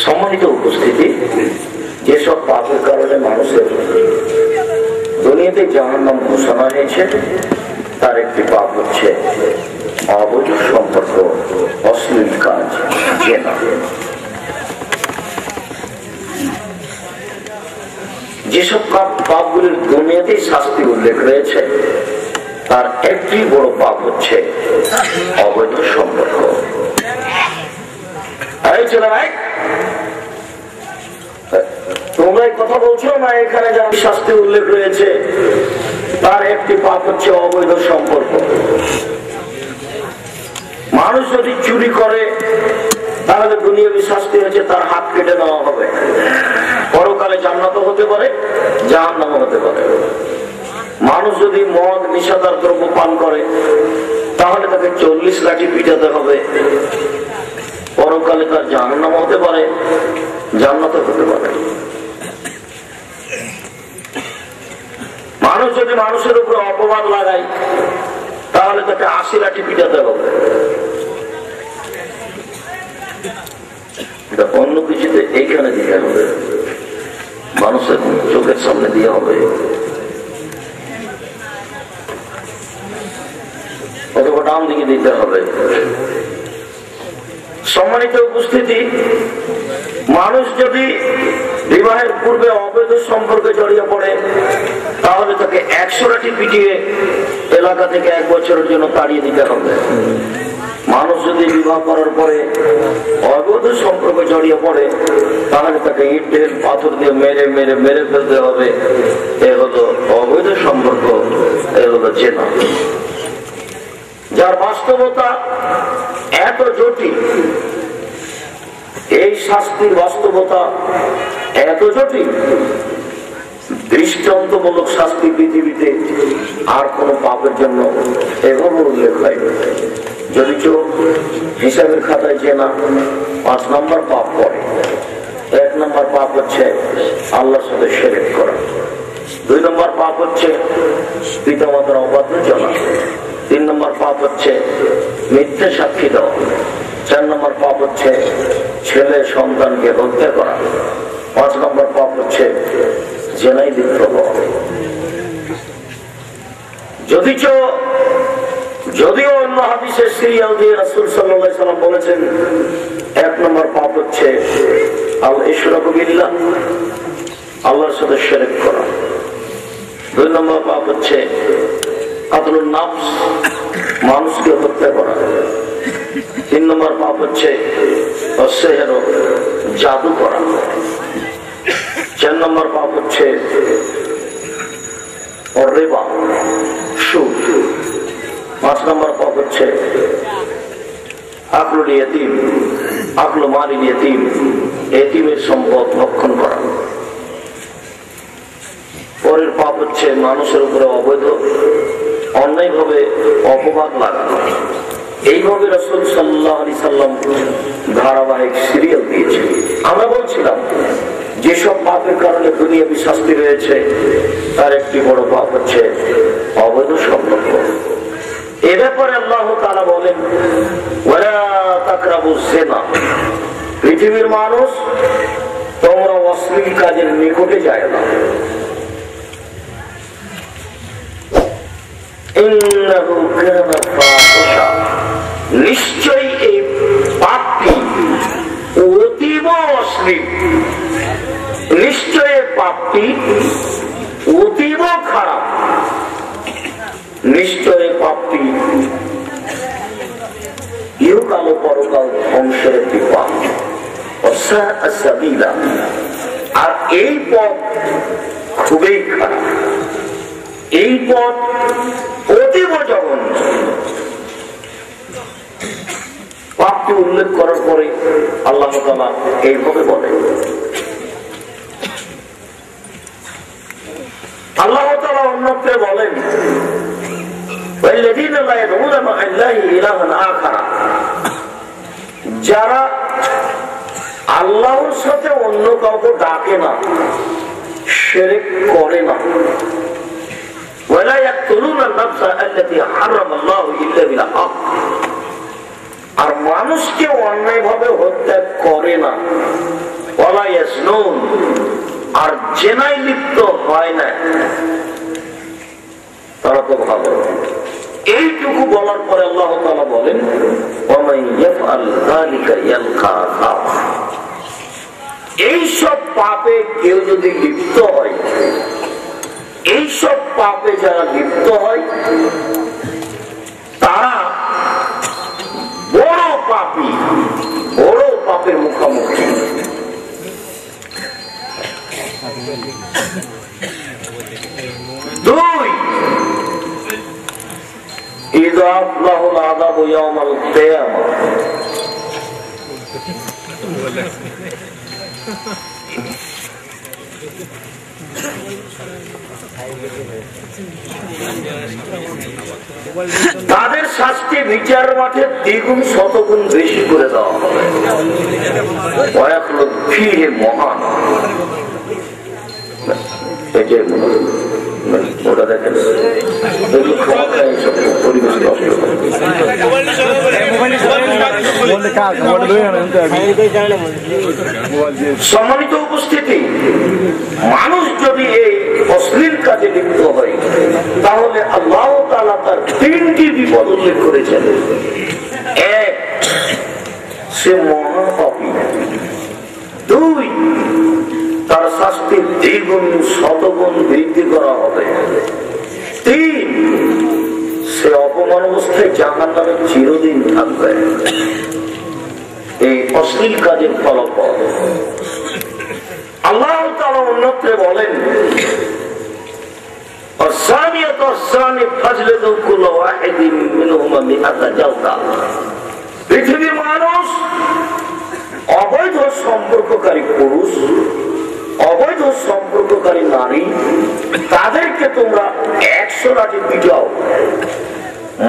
সম্মানিত উপস্থিতি, যেসব পাপের কারণে মানুষের দুনিয়াতে জাহান্নাম ঘোষণা হয়েছে তার একটি পাপ হচ্ছে অবৈধ সম্পর্ক, অশ্লীল কাজ, জেনা। যেসব পাপগুলির দুনিয়াতেই শাস্তি উল্লেখ রয়েছে তার একটি বড় পাপ হচ্ছে অবৈধ সম্পর্ক। তোমরা কথা বলছো না, এখানে যা শাস্তি উল্লেখ রয়েছে তার একটি পাপ হচ্ছে অবৈধ সম্পর্ক। মানুষ যদি চুরি করে তাহলে দুনিয়াবী শাস্তি হচ্ছে তার হাত কেটে নেওয়া হবে, পরকালে জান্নাতও হতে পারে, জাহান্নামও হতে পারে। মানুষ যদি মদ নিশাদার দ্রব্য পান করে তাহলে তাকে 40 লাঠি পিটাতে হবে, পরকালে তার জাহান্নাম হতে পারে, জান্নাতও হতে পারে। মানুষ যদি মানুষের উপরে অপবাদ লাগায় তাহলে তাকে 80 লাঠি পিটাতে হবে। অন্য কিছুতে এইখানে দিতে হবে, মানুষের চোখের সামনে দিয়ে হবে, অথবা ডান দিকে দিতে হবে। সম্মানিত উপস্থিতি, মানুষ যদি বিবাহের পূর্বে অবৈধ সম্পর্কে জড়িয়ে পড়ে তাহলে তাকে 100 লাঠি পিটিয়ে এলাকা থেকে 1 বছরের জন্য তাড়িয়ে দিতে হবে। মানুষ যদি বিবাহ করার পরে অবৈধ সম্পর্কে জড়িয়ে পড়ে তাহলে তাকে ইট পাথর দিয়ে মেরে মেরে মেরে ফেলতে হবে। এ হলো অবৈধ সম্পর্ক, এ হলো জেনা, যার বাস্তবতা এত জটিল, এই শাস্তির বাস্তবতা এত জটিল, দৃষ্টান্তমূলক শাস্তি পৃথিবীতে আর কোন পাপের জন্য এভাবে উল্লেখ হয়। যদি কেউ হিসাবের খাতায় জেনা 5 নম্বর পাপ করে, 1 নম্বর পাপ হচ্ছে আল্লাহর সাথে শিরক করা, 2 নম্বর পাপ হচ্ছে পিতামাতার অবাধ্য চলা, 3 নম্বর পাপ হচ্ছে মিথ্যে সাক্ষী দেওয়া, 4 নম্বর পাপ হচ্ছে ছেলে সন্তানকে হত্যা করা, 5 নম্বর পাপ হচ্ছে জেনায় লিপ্ত হওয়া। যদিও অন্য হাদিসের সিরিয়াল দিয়ে রাসূল সাল্লাল্লাহু আলাইহি ওয়াসাল্লাম বলেছেন 1 নম্বর পাপ হচ্ছে আল ইশরাকু বিল্লাহ, আল্লাহর সাথে শিরক করা, 2 নম্বর পাপ হচ্ছে কাতলুন নাফস, মানুষকে হত্যা করা, 3 নম্বর পাপ হচ্ছে সিহর, জাদু করা, 4 নম্বর পাপ হচ্ছে রিবা, সুদ, 5 নম্বর পাপ হচ্ছে আকলুল ইয়াতীম, আকলু মালিল ইয়াতীম, এতিমের সম্পদ ভক্ষণ করা। পরের পাপ হচ্ছে মানুষের উপরে অবৈধ অন্যায়ভাবে অপবাদ লাগানো। এইভাবে রাসূল সাল্লাল্লাহু আলাইহি সাল্লাম ধারাবাহিক সিরিয়াল দিয়েছে। আমরা বলছিলাম যেসব পাপের কারণে দুনিয়াবী শাস্তি রয়েছে তার একটি বড় পাপ হচ্ছে অবৈধ সম্পর্ক। এ ব্যাপারে আল্লাহ তাআলা বলেন, ওয়ালা তাকরাবুজ জিনা, পৃথিবীর মানুষ তোমরা অশ্লীল কাজের নিকটে যায় না। ইন্নাহু কানা ফাহিশা, নিশ্চয়ই এই পাপটি অতীব অশ্লীল, নিশ্চয় পাপটি অতীব খারাপ, নিশ্চয় পাপটি ইহকাল ও পরকাল ধ্বংসের একটি পাপ। আর এই পথ খুবই খারাপ, এই পথ অতীব জঘন্য। পাপটি উল্লেখ করার পরে আল্লাহ তাআলা এইভাবে বলেন, আল্লাহ তাআলা অন্যত্রে বলেন, যারা আল্লাহর সাথে অন্য কাউকে ডাকে না, শিরক করে না, ولا يقتلون النفس التي حرم الله إلا بالحق, আর মানুষকে অন্যায় ভাবে হত্যা করে না, আর জেনায় লিপ্ত হয় না, তারা তো ভালো। এইটুকু বলার পরে আল্লাহ তাআলা বলেন, এইসব পাপে কেউ যদি লিপ্ত হয়, এইসব পাপে যারা লিপ্ত হয় তারা বড় পাপী, বড় পাপের মুখোমুখি। দুই, ইযাফ লাহুল আযাবু ইয়াওমাল কিয়ামাহ, তাদের শাস্তি বিচার মাঠে দ্বিগুণ শতগুণ বেশি করে দেওয়া হবে। মহান ওটা দেখেন সম্মানিত উপস্থিতি, মানুষ যদি এই অশ্লীল কাজে লিপ্ত হয় তাহলে আল্লাহ তাআলা তার তিনটি বিপদ উল্লেখ করেছেন। এক, সে মহাপাপী। দুই, তার শাস্তি দ্বিগুণ শতগুণ বৃদ্ধি করা হবে। তিন, সে অপমান অবস্থায় জাহান্নামে চিরদিন থাকবে। এই অশ্লীল কাজের ফলাফল আল্লাহ তাআলা অন্যত্রে বলেন, পৃথিবীর মানুষ অবৈধ সম্পর্ককারী পুরুষ, অবৈধ সম্পর্ককারী নারী, তাদেরকে তোমরা 100 লাঠি পিটাও,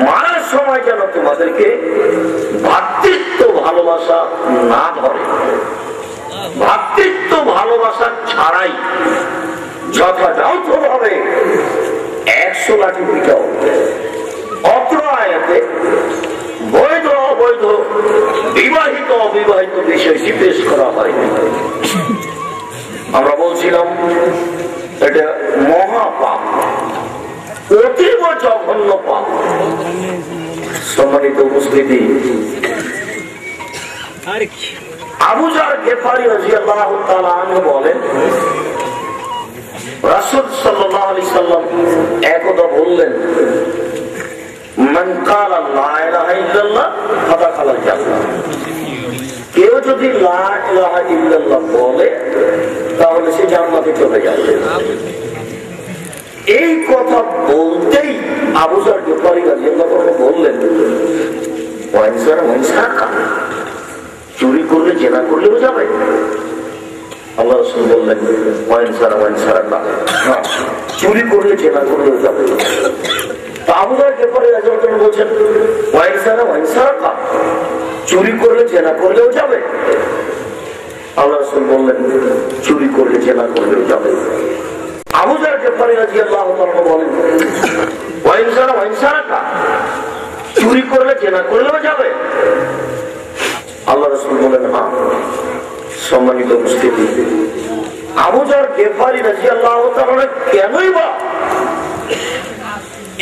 মারার সময় যেন তোমাদেরকে ভ্রাতৃত্ব ভালোবাসা না ধরে। ভ্রাতৃত্ব ভালোবাসা ছাড়াই যথাযথভাবে 100 লাঠি পিটাও। অত্র আয়াতে বৈধ অবৈধ, বিবাহিত অবিবাহিত বিষয়টি পেশ করা হয়নি। আমরা বলছিলাম এটা মহাপাপ, অতীব জঘন্য পাপ। সম্মানিত উপস্থিতি, আবু যার গিফারি রাদিয়াল্লাহু তাআলা আনহু বলেন, রাসূল সাল্লাল্লাহু আলাইহি সাল্লাম একদা বললেন, মান ক্বালা লা ইলাহা ইল্লাল্লাহ ফাদাখালাল জান্নাহ। কেউ যদি লা ইলাহা ইল্লাল্লাহ বলে তাহলে সে জান্নাতে চলে যাবে। এই কথা বলতেই আবু যার গিফারি রাদিয়াল্লাহু আনহু বললেন, চুরি করলে জেনা করলেও যাবে? আল্লাহ রাসূল বললেন, চুরি করলে জেনা করলেও যাবে। আবু যার গিফারি রাদিয়াল্লাহু আনহু বলছেন, চুরি করলে জেনা করলেও যাবে? আল্লাহ রাসূল বললেন, চুরি করলে জেনা করলেও যাবে। আবু যার গিফারি রাদিয়াল্লাহু তাআলা বলেন, চুরি করলে জেনা করলেও যাবে? আল্লাহ রাসূল বলেন, হ্যাঁ। সম্মানিত উপস্থিতি, আবু যার গিফারি রাদিয়াল্লাহু তাআলা কেনই বা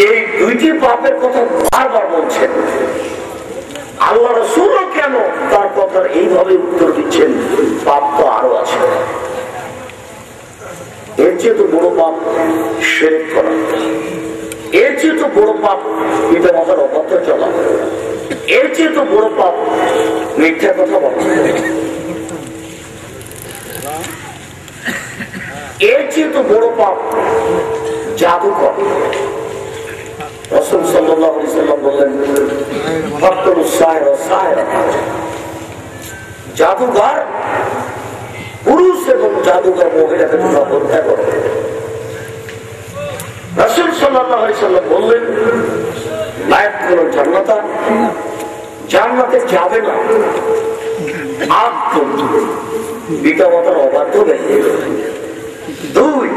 এই দুইটি পাপের কথা বারবার বলছেন? আল্লাহ রাসূলও কেন তার কথার এইভাবে উত্তর দিচ্ছেন? পাপ তো আরো আছে। এর চেয়ে তো বড় পাপ শিরক করা, এর চেয়ে তো বড় পাপ পিতা মাতার অবাধ্য চলা, এর চেয়ে তো বড় পাপ মিথ্যা কথা বলা, এর চেয়ে তো বড় পাপ জাদু করা। রাসূল সাল্লাল্লাহু আলাইহি সাল্লাম বললেন, জাদুঘর পুরুষ এবং জাদুঘর মহিলাকে তোমরা হত্যা করো। রাসূল সাল্লাল্লাহু আলাইহি সাল্লাম বললেন, জান্নাতে যাবে না পিতা মাতার অবাধ্য ব্যক্তি। দুই,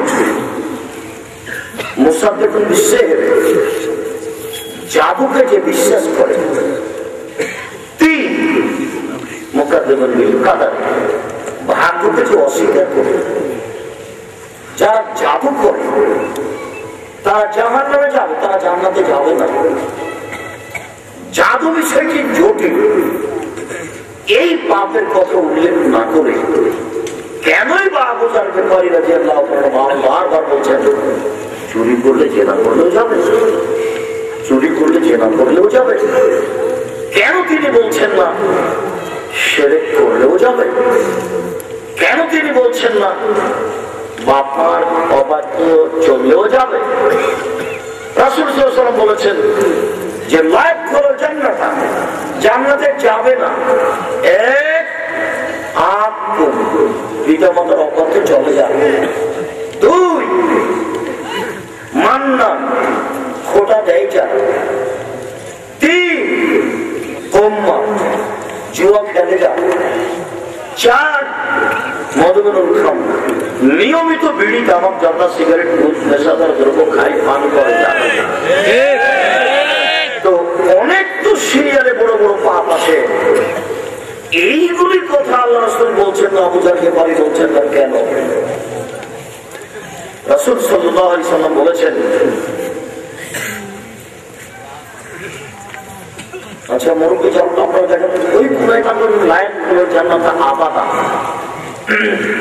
মুসাদ্দিকুন বিশ-সিহর, জাদুকে যে বিশ্বাস করে। তিন, মুকাদ্দিমুল বিল কাদার, ভাগ্যকে যে অস্বীকার করে, যারা জাদু করে তারা জাহান্নামে যাবে, তারা জান্নাতে যাবে না। জাদু বিষয়টি জটিল। এই পাপের কথা উল্লেখ না করে কেনই বা আবু জার গিফারী রাদিয়াল্লাহু তাআলা বারবার বলছেন চুরি করলে জেনা করলেও যাবে, চুরি করলে জেনা করলেও যাবে? কেন তিনি বলছেন না শিরক করলেও যাবে? কেন তিনি বলছেন না বাপার অবাধ্য চললেও যাবে? রাসূল সাল্লাল্লাহু আলাইহি ওয়াসাল্লাম বলেছেন যে লাইফ হলো জান্নাত, জান্নাতে যাবে না এক আপু পিতা মাতার অবাধ্যে চলে যাবে, দুই মান্না খোটা দেয় যাবে, তিন কম্মা জুয়া খেলে যাবে, চার মধুমেনুল খাম নিয়মিত বিড়ি তামাক জামা সিগারেট দুধ নেশাদার দ্রব্য খাই পান করে যাবে। তো অনেক তো সিরিয়ালে বড় বড় পাপ আছে, এইগুলির কথা আল্লাহ রাসূল বলছেন না, আবু জার গিফারী বলছেন না কেন? রাসূল সাল্লাল্লাহু আলাইহি ওয়াসাল্লাম বলেছেন, আচ্ছা মুরব্বী যখন আপনারা দেখেন ওই গুনাহ কারণ লাইন হলো জান্নাতে আবাদা,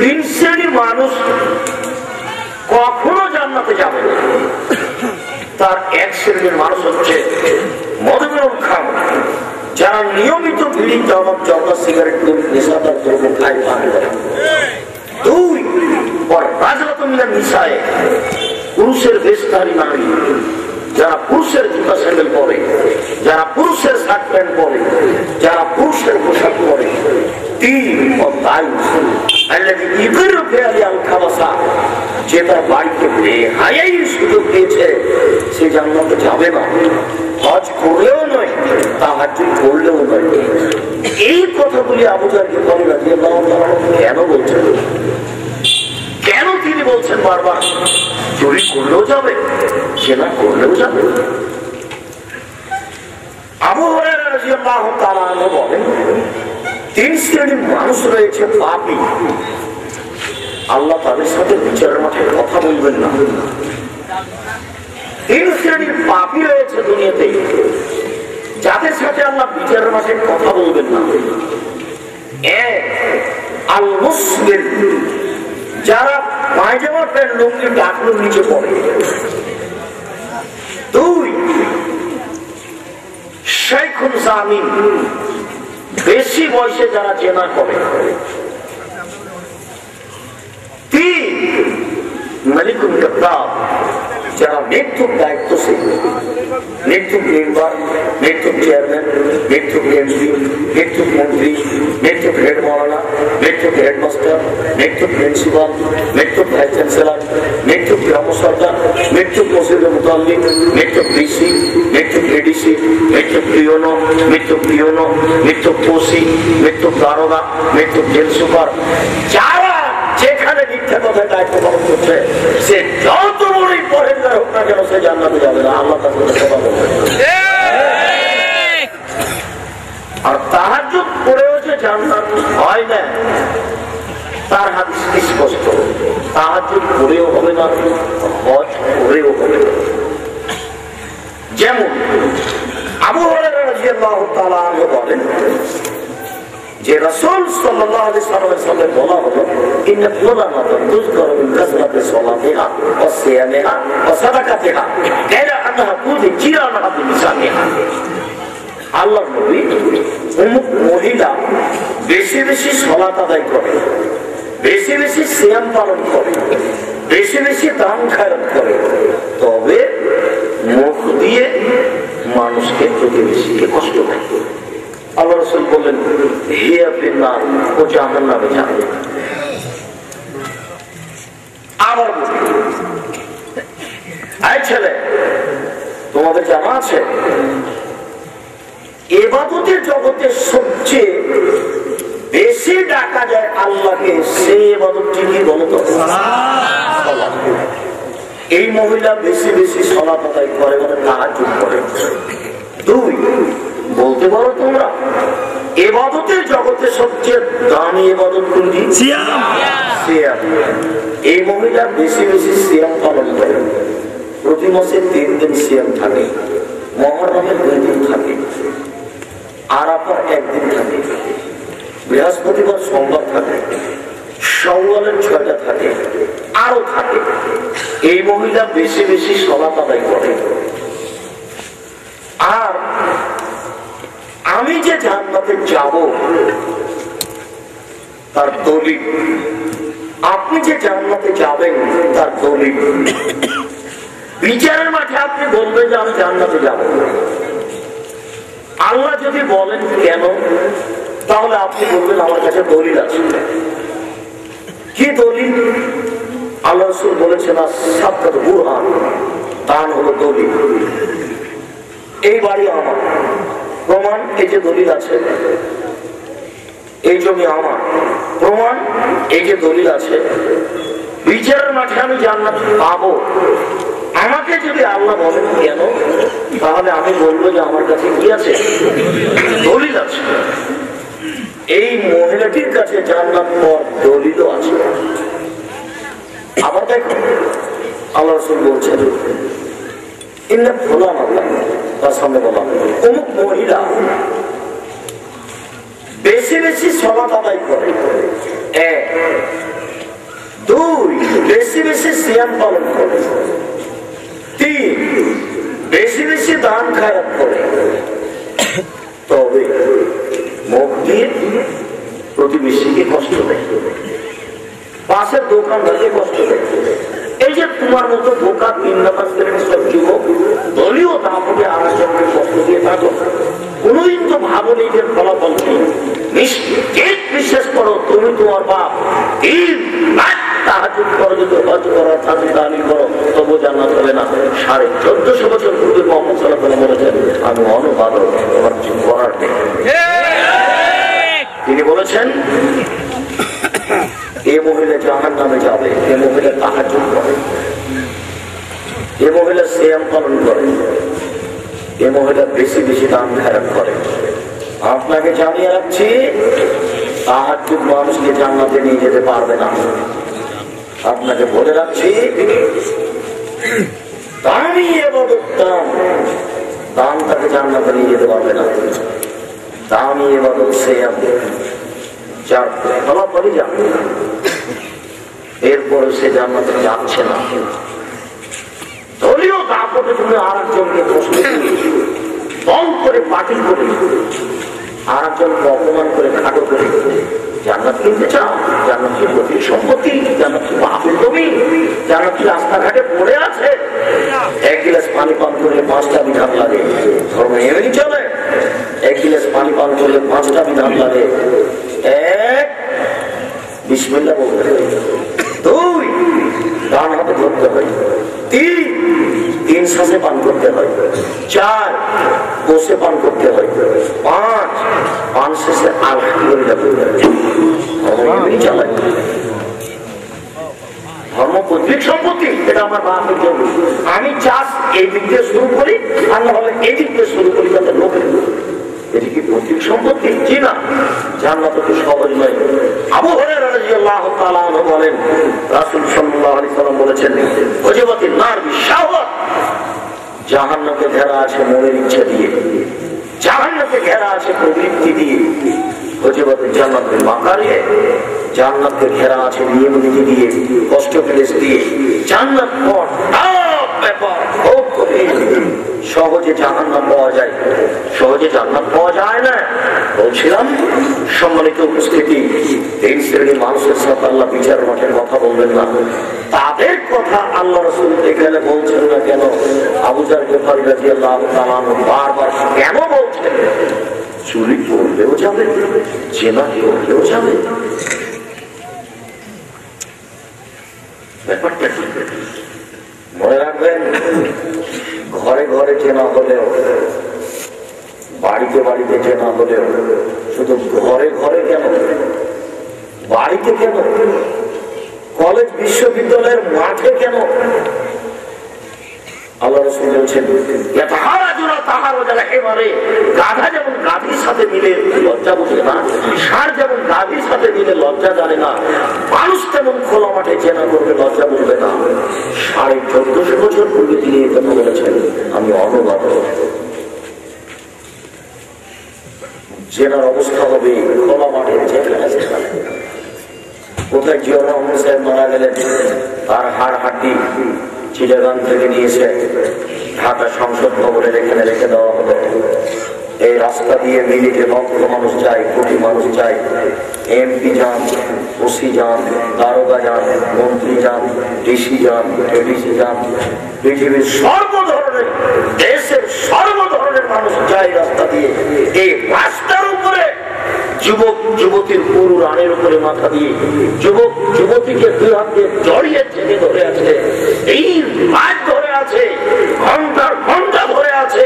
তিন শ্রেণীর মানুষ কখনো জান্নাতে যাবে না। তার এক শ্রেণীর মানুষ হচ্ছে মধুমেনুল খাম, যারা নিয়মিত বিড়ি তামাক জর্দা সিগারেট দুধ নেশাদার দ্রব্য খায় পান করে। দুই রাজরাতুন মিনান নিসায়ে, পুরুষের বেশধারী নারী, যারা পুরুষের জুতা স্যান্ডেল পরে, যারা পুরুষের শার্ট প্যান্ট পরে, যারা পুরুষের পোশাক পরে। তিন যে তার বাড়িতে বেহায়াই সুযোগ পেয়েছে সে জান্নাতে যাবে না, হজ করলেও নয়, তাহাজ্জুদ করলেও নয়। এই কথাগুলি আবু জার গিফারী রাদিয়াল্লাহু তাআলা কেন বলছেন? কেন তিনি বলছেন বারবার চুরি করলেও যাবে, জেনা করলেও যাবে? আবু হুরায়রা রাদিয়াল্লাহু তাআলা আনহু বলেন, তিন শ্রেণীর মানুষ রয়েছে পাপী, আল্লাহ তাদের সাথে বিচারের মাঠে কথা বলবেন না। তিন শ্রেণীর পাপী রয়েছে দুনিয়াতে, যাদের সাথে আল্লাহ বিচারের মাঠে কথা বলবেন না। এক আল মুসলিম, যারা পায়জামা প্যান্ট লুঙ্গি ডাকলুর নিচে পড়ে। দুই শাইখুন জামিন, বেশি বয়সে যারা জেনা করে। তিন মালিকুল কাদ্দাব, যারা মৃত্যুর দায়িত্বশীল, মৃত্যুর মেম্বার, মৃত্যুর চেয়ারম্যান, মৃত্যুর এমপি, মৃত্যুর মন্ত্রী, মৃত্যুর হেড মাওলানা, মৃত্যুর হেডমাস্টার, মৃত্যুর প্রিন্সিপাল, মৃত্যুর ভাইস চ্যান্সেলর, মৃত্যুর গ্রাম সরকার, মৃত্যুর মসজিদের মুতাল্লিম, মৃত্যুর ডিসি, মৃত্যুর এডিসি, মৃত্যুর পিওনো, মৃত্যুর পিওনো, মৃত্যুর ওসি, মৃত্যুর দারোগা, মৃত্যুর জেল সুপার। যারা যেখানে মিথ্যা কথায় দায়িত্ব পালন করছে, সে যত বড়ই পরেজগার হোক না কেন, সে জান্নাতে যাবে না, আল্লাহ তার সাথে কথা বলবে। আর তাহাজ্জুদ পড়েও যে জান্নাত হয় না, তার হাদিস স্পষ্ট। তাহাজ্জুদ পড়েও হবে না, হজ করেও হবে না। যেমন আবু হুরায়রা রাদিয়াল্লাহু তাআলা আনহু বলেন যে রাসূল সাল্লাল্লাহু আলাইহি ওয়াসাল্লাম বলা হলো, ইন্না ফুলানাতুন তুযকারু মিন কাসরাতি সালাতিহা ওয়া সিয়ামিহা ওয়া সাদাকাতিহা গায়রা আন্নাহা তুযি জিরানাহা বিলিসানিহা। আল্লাহর নবী অমুক মহিলা বেশি বেশি সালাত আদায় করে, বেশি বেশি সিয়াম পালন করে, বেশি বেশি দান খয়রাত করে, তবে মুখ দিয়ে মানুষকে প্রতিবেশীকে কষ্ট দেয়। আল্লাহ রাসূল বললেন, হিয়া ফিন্নার, ও জাহান্নামে যাবে। আবার এই ছেলে, তোমাদের জানা আছে ইবাদতের জগতে সবচেয়ে বেশি ডাকা যায় আল্লাহকে, সে ইবাদতটি কি বলতো? সালাত। এই মহিলা বেশি বেশি সালাত আদায় করে, মানে তাহাজ্জুদ করে। দুই, বলতে পারো তোমরা ইবাদতের জগতে সবচেয়ে দামি ইবাদত কোনটি? সিয়াম। এই মহিলা বেশি বেশি সিয়াম পালন করে। প্রতি মাসে 3 দিন সিয়াম থাকে, মুহররমে 2 দিন থাকে, আরাফার 1 দিন থাকে, বৃহস্পতিবার সোমবার থাকে, শাওয়ালের 6টা থাকে, আরো থাকে। এই মহিলা বেশি বেশি সালাত আদায় করে। আর আমি যে জান্নাতে যাব তার দলিল, আপনি যে জান্নাতে যাবেন তার দলিল। বিচারের মাঠে আপনি বলবেন যে আমি জান্নাতে যাব, আল্লাহ যদি বলেন কেন, তাহলে আপনি বলবেন আমার কাছে দলিল আছে। কি দলিল? আল্লাহ রাসূল বলেছেন সাবকাত বুরহান, দান হলো দলিল। এই বাড়ি আমার, প্রমাণ এই যে দলিল আছে। এই জমি আমার, প্রমাণ এই যে দলিল আছে। বিচারের মাঠে আমি জান্নাত পাবো, আমাকে যদি আল্লাহ বলেন কেন, তাহলে আমি বলবো যে আমার কাছে কি আছে? দলিল আছে। এই মহিলাটির কাছে জান্নাত পর দলিলও আছে। আবার দেখো আল্লাহ রাসূল বলছেন ইন্না ফুলান, আল্লাহ তার সামনে বলা অমুক মহিলা বেশি বেশি সালাত আদায় করে, 1, 2 বেশি বেশি সিয়াম পালন করে, 3 বেশি বেশি দান খায়রাত করে, তবে মুখ দিয়ে প্রতিবেশীকে কষ্ট দেয়, পাশের দোকানদারকে কষ্ট দেয়। এই যে তোমার মতো বোকা 3 নম্বর শ্রেণীর সব যুবক দলীয় দাপটে আরেকজনকে কষ্ট দিয়ে থাকো, কোনদিন তো ভাবো নিজের ফলাফল কি? নিশ্চিত বিশ্বাস করো তুমি তোমার বাপ তাহাজ্জুদ করো, যদি হজ করো, তাহলিল করো, তবু জান্নাত হবে না। 1450 বছর পূর্বে মুহাম্মদ সাল্লাল্লাহু আলাইহি ওয়াসাল্লাম বলেছেন আমি অনুবাদক, তোমার কিছু করার নেই। তিনি বলেছেন এই মহিলা জাহান্নামে যাবে, এই মহিলা তাহাজ্জুদ করে, এই মহিলা সিয়াম পালন করে, এই মহিলা বেশি বেশি দান খায়রাত করে। আপনাকে জানিয়ে রাখছি তাহাজ্জুদ মানুষকে জান্নাতে নিয়ে যেতে পারবে না। আপনাকে বলে রাখছি দামি ইবাদত দান তাকে জান্নাতে নিয়ে যেতে পারবে না। দামি ইবাদত সিয়াম, যার ফলাফলই যাবে, এরপরে সে জান্নাতে যাচ্ছে না। দলীয় দাপটে তুমি আরেকজনকে কষ্ট দিয়ে দল করে পার্টি করে আরেকজনকে অপমান করে খাটো করে জান্নাত কিনতে চাও? জান্নাত কি প্রতির সম্পত্তি? জান্নাত কি বাপের জমি? জান্নাত কি রাস্তাঘাটে পড়ে আছে? 1 গিলাস পানি পান করলে 5টা বিধান লাগে, ধর্ম এমনি চলে। 1 গিলাস পানি পান করলে 5টা বিধান লাগে। 1 বিসমিল্লাহ বলতে হয়, 2 ডান হাতে ধরতে হয়, 3 শ্বাসে পান করতে হয়, 4 বসে পান করতে হয়, 5 পান শেষে আলহামদুলিল্লাহ বলতে হয়। চালায় ধর্ম পৈতৃক সম্পত্তি, এটা আমার বাপের জন্য। আমি চাষ এই দিক দিয়ে শুরু করি, আর না হলে এই দিক দিয়ে শুরু করি, যাতে লোকের এটি কি পৈতৃক সম্পত্তি? জি না, জান্নাত তো সহজ নয়। আবু হুরায়রা রাদিয়াল্লাহু তাআলা আনহু বলেন রাসূল সাল্লাল্লাহু আলাইহি ওয়াসাল্লাম বলেছেন ওয়াজিবাতিন নার বিশাওয়াত, জাহান্নামকে ঘেরা আছে মনের ইচ্ছা দিয়ে, জাহান্নামকে ঘেরা আছে প্রবৃত্তি দিয়ে। ওয়াজিবাতিন জান্নাত বিল মাকারিহ, জান্নাতকে ঘেরা আছে নিয়ম নীতি দিয়ে, কষ্ট ক্লেশ দিয়ে। জান্নাত পথ ব্যাপার খুব কঠিন। সহজে জাহান্নাম পাওয়া যায়, সহজে জান্নাত পাওয়া যায় না। বলছিলাম সম্মানিত উপস্থিতি, 3 শ্রেণীর মানুষের সাথে আল্লাহ বিচার মাঠের কথা বলবেন না। তাদের কথা আল্লাহ রাসূল এখানে বলছেন না কেন? আবু যার গিফারী রাদিয়াল্লাহু তাআলা বারবার কেন বলছেন? চুরি করলেও যাবে, জেনা করলেও যাবে। ব্যাপারটা মনে রাখবেন, ঘরে ঘরে চেনা হলেও, বাড়িতে বাড়িতে চেনা হলেও, শুধু ঘরে ঘরে কেন, বাড়িতে কেন, কলেজ বিশ্ববিদ্যালয়ের মাঠে কেন? আল্লাহ রাসূল বলছেন গাধা যেমন গাভীর সাথে মিলে লজ্জা বুঝে না, ষাঁড় যেমন গাভীর সাথে মিলে লজ্জা জানে না, মানুষ তেমন খোলা মাঠে জেনা করবে লজ্জা বুঝবে না। 1450 বছর পূর্বে তিনি এই কথা বলেছেন। আমি অনুবাদ, জেনার অবস্থা হবে খোলা মাঠে কোথায় জিয়া রহমান সাহেব মারা গেলেন, তার হাড় হাড্ডি চিটাগাং থেকে নিয়েছে ঢাকা সংসদ ভবনের এখানে রেখে দেওয়া হলো। এই রাস্তা দিয়ে মিনিটে লক্ষ মানুষ যায়, কোটি মানুষ যায়। এমপি যান, ওসি যান, দারোগা যান, মন্ত্রী যান, ডিসি যান, এডিসি যান, পৃথিবীর সর্বধরনের, দেশের সর্বধরনের মানুষ যায় রাস্তা দিয়ে। এই রাস্তার উপরে যুবক যুবতীর পুরু রানের উপরে মাথা দিয়ে যুবক যুবতীকে দুই হাত দিয়ে জড়িয়ে চেপে ধরে আছে, এই রাত ধরে আছে, ঘন্টার ঘন্টা ধরে আছে।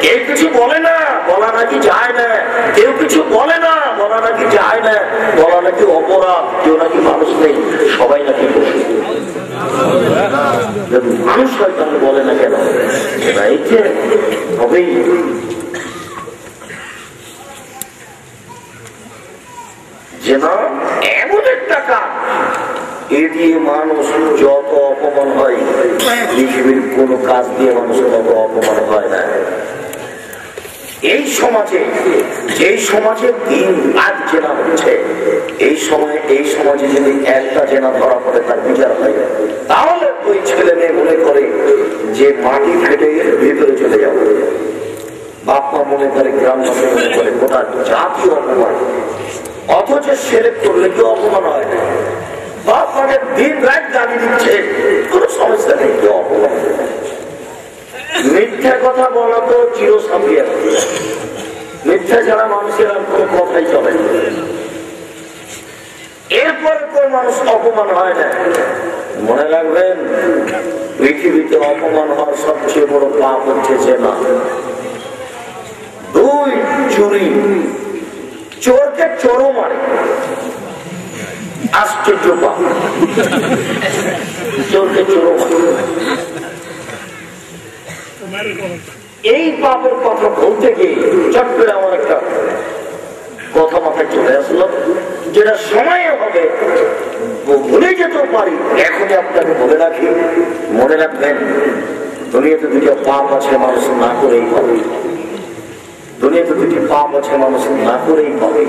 কেউ কিছু বলে না, বলা নাকি যায় না। কেউ কিছু বলে না, বলা নাকি যায় না। বলা নাকি অপরাধ, কেউ নাকি মানুষ নেই, সবাই নাকি পশু। যদি মানুষ হয় তাহলে বলে না কেন? এই যে হবেই। যেন এমন একটা কাজ, এ দিয়ে মানুষ যত অপমান হয়, পৃথিবীর কোন কাজ দিয়ে মানুষ তত অপমান হয় না। এই সমাজে, যে সমাজে দিন রাত জেনা হচ্ছে, এই সমাজে যদি একটা জেনা ধরা পড়ে তার বিচার হয়, তাহলে ওই ছেলে মেয়ে মনে করে যে মাটি ফেটে ভেতরে চলে যাবে। বাপ মা মনে করে, গ্রামবাসী মনে করে গোটা জাতীয় অপমান। অথচ সেরে করলে কেউ অপমান হয় না। বাপ মানে দিন রাত গালি দিচ্ছে, কোন সমস্যা নেই, কেউ অপমান। মিথ্যা কথা বলা তো চিরসাপিয়া, মিথ্যা ছাড়া মানুষের আর কোন কথাই চলে না। এরপরে কোন মানুষ অপমান হয় না। মনে রাখবেন, পৃথিবীতে অপমান হওয়ার সবচেয়ে বড় পাপ হচ্ছে জেনা। 2 চুরি, চোরকে চোরও মারে, আশ্চর্য পাপ। চোরকে চোরও মারে। এই পাপের কথা বলতে গিয়ে চট করে আমার একটা কথা মাথায় চলে আসলো, যেটা সময় হবে ভুলে যেতেও পারি, এখনই আপনাকে বলে রাখি। মনে রাখবেন, দুনিয়াতে 2টা পাপ আছে, মানুষ না করেই পাবে। দুনিয়াতে 2টি পাপ আছে, মানুষ না করেই পাবে।